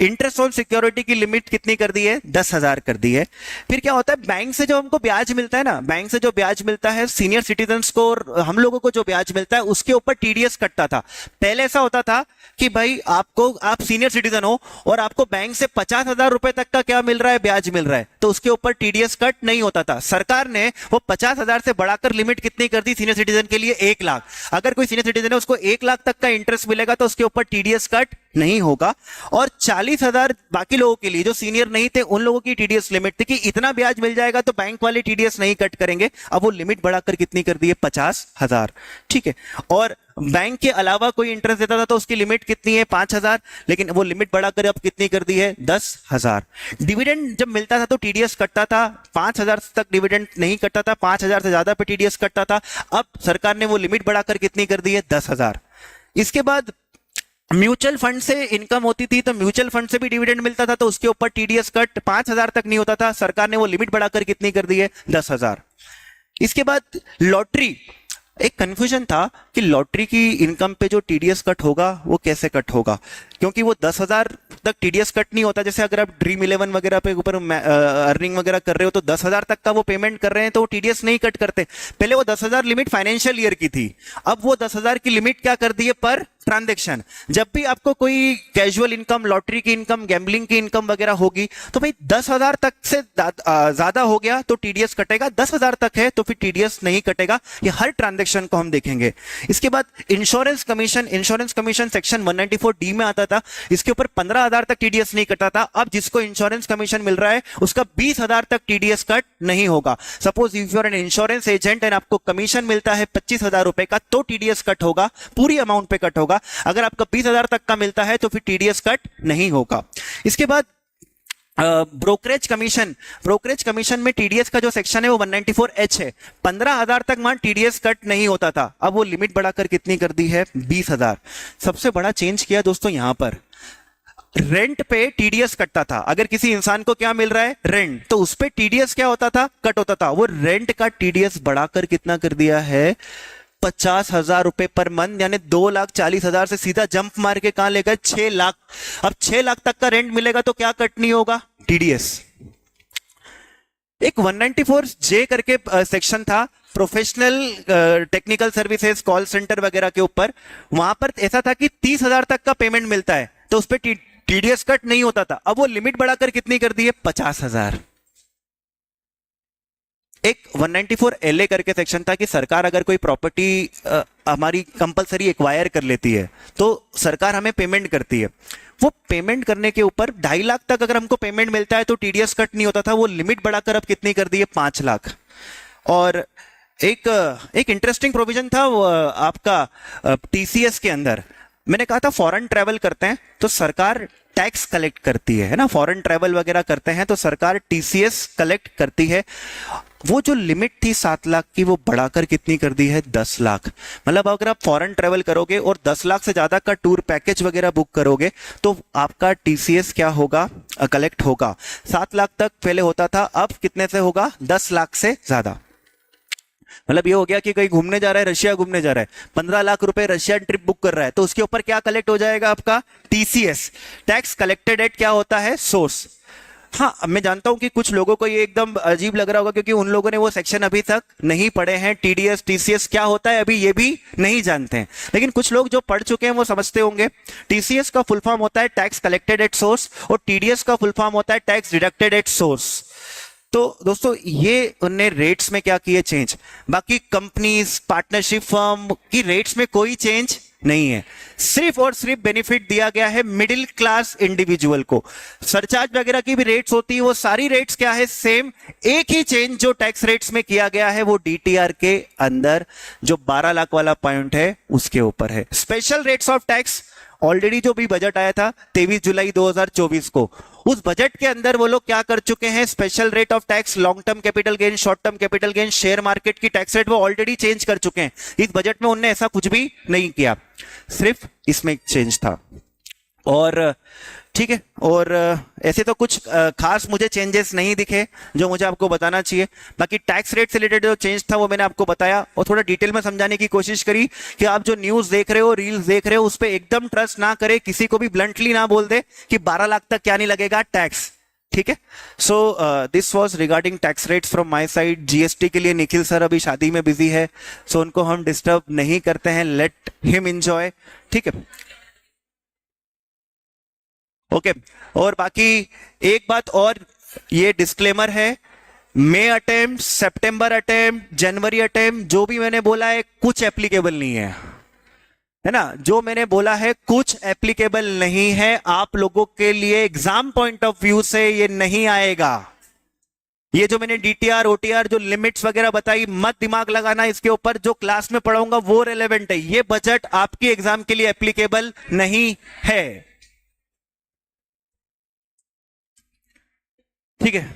इंटरेस्ट ऑन सिक्योरिटी की लिमिट कितनी कर दी है? 10,000 कर दी है। फिर क्या होता है, बैंक से जो हमको ब्याज मिलता है ना, बैंक से जो ब्याज मिलता है सीनियर सिटीजन्स को और हम लोगों को जो ब्याज मिलता है उसके ऊपर टीडीएस कटता था। पहले ऐसा होता था कि भाई आप सीनियर सिटीजन हो और आपको बैंक से 50,000 रुपए तक का क्या मिल रहा है? ब्याज मिल रहा है, तो उसके ऊपर टीडीएस कट नहीं होता था। सरकार ने वो 50,000 से बढ़ाकर लिमिट कितनी कर दी सीनियर सिटीजन के लिए? 1 लाख। अगर कोई सीनियर सिटीजन है उसको 1 लाख तक का इंटरेस्ट मिलेगा तो उसके ऊपर टीडीएस कट नहीं होगा। और 40,000 बाकी लोगों के लिए जो सीनियर नहीं थे उन लोगों की टीडीएस लिमिट थी कि इतना ब्याज मिल जाएगा तो बैंक वाले टीडीएस नहीं कट करेंगे। अब वो लिमिट बढ़ाकर कितनी कर दी है? 50,000। ठीक है। और बैंक के अलावा कोई इंटरेस्ट देता था तो उसकी लिमिट कितनी है? 5,000। लेकिन वो लिमिट बढ़ाकर अब कितनी कर दी है? 10,000। डिविडेंड जब मिलता था तो टीडीएस कटता था, 5,000 तक डिविडेंड नहीं कटता था, 5,000 से ज्यादा पे टीडीएस कटता था। अब सरकार ने वो लिमिट बढ़ाकर कितनी कर दी है? 10,000। इसके बाद म्यूचुअल फंड से इनकम होती थी तो म्यूचुअल फंड से भी डिविडेंड मिलता था तो उसके ऊपर टीडीएस कट 5,000 तक नहीं होता था। सरकार ने वो लिमिट बढ़ाकर कितनी कर दी है? 10,000। इसके बाद लॉटरी, एक कंफ्यूजन था कि लॉटरी की इनकम पे जो टीडीएस कट होगा वो कैसे कट होगा, क्योंकि वो 10,000 तक टीडीएस कट नहीं होता। जैसे अगर आप ड्रीम 11 वगैरह पे ऊपर अर्निंग वगैरह कर रहे हो तो 10,000 तक का वो पेमेंट कर रहे हैं तो वो टीडीएस नहीं कट करते। पहले वो 10,000 लिमिट फाइनेंशियल ईयर की थी, अब वो 10,000 की लिमिट क्या कर दी है? पर ट्रांजैक्शन। जब भी आपको कोई कैजुअल इनकम, लॉटरी की इनकम, गैम्बलिंग की इनकम वगैरह होगी तो भाई 10,000 तक से ज्यादा हो गया तो टीडीएस कटेगा, 10,000 तक है तो फिर टीडीएस नहीं कटेगा। ये हर ट्रांजैक्शन को हम देखेंगे। इसके बाद insurance commission, insurance commission section 194D में आता था, इसके ऊपर 15,000 तक टीडीएस नहीं कटा था। अब जिसको इंश्योरेंस कमीशन मिल रहा है उसका 20,000 तक टीडीएस कट नहीं होगा। Suppose if you are an insurance agent and आपको कमीशन मिलता है 25,000 रुपए का तो टीडीएस कट होगा, पूरी अमाउंट पे कट होगा। अगर आपका 20,000 तक का मिलता है तो फिर टीडीएस कट नहीं होगा। इसके बाद ब्रोकरेज कमीशन, ब्रोकरेज कमीशन में टीडीएस का जो सेक्शन है वो 194H है। 15,000 तक मान टीडीएस कट नहीं होता था, अब वो लिमिट बढ़ाकर कितनी कर दी है? 20,000। सबसे बड़ा चेंज किया दोस्तों यहां पर, रेंट पे टीडीएस कटता था। अगर किसी इंसान को क्या मिल रहा है? रेंट, तो उस पे टीडीएस क्या होता था? कट होता था। वो रेंट का टीडीएस बढ़ाकर कितना कर दिया है? 50,000 रुपए पर मंथ, यानी 2,40,000 से सीधा जंप मार के कहां ले गए? 6 लाख। अब 6 लाख तक का रेंट मिलेगा तो क्या कट नहीं होगा? टीडीएस। एक 194J करके सेक्शन था, professional technical services, call centre वगैरह के ऊपर। वहां पर ऐसा था कि 30,000 तक का पेमेंट मिलता है तो उस पर टीडीएस कट नहीं होता था। अब वो लिमिट बढ़ाकर कितनी कर दी है? 50,000। एक 194LA करके सेक्शन था कि सरकार अगर कोई प्रॉपर्टी हमारी कंपलसरी एक्वायर कर लेती है तो सरकार हमें पेमेंट करती है। वो पेमेंट करने के ऊपर 2.5 लाख तक अगर हमको पेमेंट मिलता है तो टीडीएस कट नहीं होता था। वो लिमिट बढ़ाकर अब कितनी कर दी है? 5 लाख। और एक इंटरेस्टिंग प्रोविजन था वो आपका टीसीएस के अंदर। मैंने कहा था फॉरेन ट्रैवल करते हैं तो सरकार टैक्स कलेक्ट करती है ना, फॉरेन ट्रैवल वगैरह करते हैं तो सरकार टीसीएस कलेक्ट करती है। वो जो लिमिट थी 7 लाख की वो बढ़ाकर कितनी कर दी है? 10 लाख। मतलब अगर आप फॉरेन ट्रैवल करोगे और 10 लाख से ज्यादा का टूर पैकेज वगैरह बुक करोगे तो आपका टीसीएस क्या होगा? कलेक्ट होगा। 7 लाख तक पहले होता था, अब कितने से होगा? 10 लाख से ज्यादा। मतलब ये हो गया कि कहीं घूमने जा रहा है, रशिया घूमने जा रहा है, 15 लाख रुपए रशिया ट्रिप बुक कर रहा है तो उसके ऊपर क्या कलेक्ट हो जाएगा? आपका टीसीएस, टैक्स कलेक्टेड एट क्या होता है? सोर्स। हाँ, अब मैं जानता हूं कि कुछ लोगों को ये एकदम अजीब लग रहा होगा क्योंकि उन लोगों ने वो सेक्शन अभी तक नहीं पढ़े हैं। टीडीएस टीसीएस क्या होता है अभी ये भी नहीं जानते हैं, लेकिन कुछ लोग जो पढ़ चुके हैं वो समझते होंगे। टीसीएस का फुल फॉर्म होता है टैक्स कलेक्टेड एट सोर्स और टीडीएस का फुल फॉर्म होता है टैक्स डिडक्टेड एट सोर्स। तो दोस्तों ये उनने रेट्स में क्या किए? चेंज। बाकी कंपनीज, पार्टनरशिप फर्म की रेट्स में कोई चेंज नहीं है, सिर्फ और सिर्फ बेनिफिट दिया गया है मिडिल क्लास इंडिविजुअल को। सरचार्ज वगैरह की भी रेट्स होती है, वो सारी रेट्स क्या है? सेम। एक ही चेंज जो टैक्स रेट्स में किया गया है वो डीटीआर के अंदर जो 12 लाख वाला पॉइंट है उसके ऊपर है। Special rates of tax, already जो भी बजट आया था 23 जुलाई 2024 को, उस बजट के अंदर वो लोग क्या कर चुके हैं? Special rate of tax, long term capital gain, short term capital gain, share market की टैक्स रेट वो ऑलरेडी चेंज कर चुके हैं। इस बजट में उनने ऐसा कुछ भी नहीं किया, सिर्फ इसमें एक चेंज था। और ठीक है, और ऐसे तो कुछ खास मुझे चेंजेस नहीं दिखे जो मुझे आपको बताना चाहिए। बाकी टैक्स रेट से रिलेटेड जो चेंज था वो मैंने आपको बताया और थोड़ा डिटेल में समझाने की कोशिश करी कि आप जो न्यूज़ देख रहे हो, रील्स देख रहे हो, उस पर एकदम ट्रस्ट ना करें, किसी को भी ब्लंटली ना बोल दे कि 12 लाख तक क्या नहीं लगेगा टैक्स। ठीक है, so this was regarding tax rates from my side. GST के लिए निखिल सर अभी शादी में बिजी है, सो उनको हम डिस्टर्ब नहीं करते हैं, लेट हिम एंजॉय। ठीक है, ओके। और बाकी एक बात और ये डिस्क्लेमर है, मई अटेम्प्ट, सितंबर अटेम्प्ट, जनवरी अटेम्प्ट, जो भी मैंने बोला है कुछ एप्लीकेबल नहीं है ना? जो मैंने बोला है कुछ एप्लीकेबल नहीं है आप लोगों के लिए, एग्जाम पॉइंट ऑफ व्यू से ये नहीं आएगा। ये जो मैंने डीटीआर ओटीआर जो लिमिट्स वगैरह बताई, मत दिमाग लगाना इसके ऊपर, जो क्लास में पढ़ाऊंगा वो रेलेवेंट है। ये बजट आपकी एग्जाम के लिए एप्लीकेबल नहीं है, ठीक है?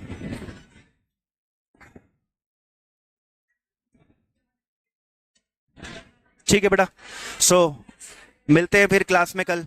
ठीक है बेटा, मिलते हैं फिर क्लास में कल।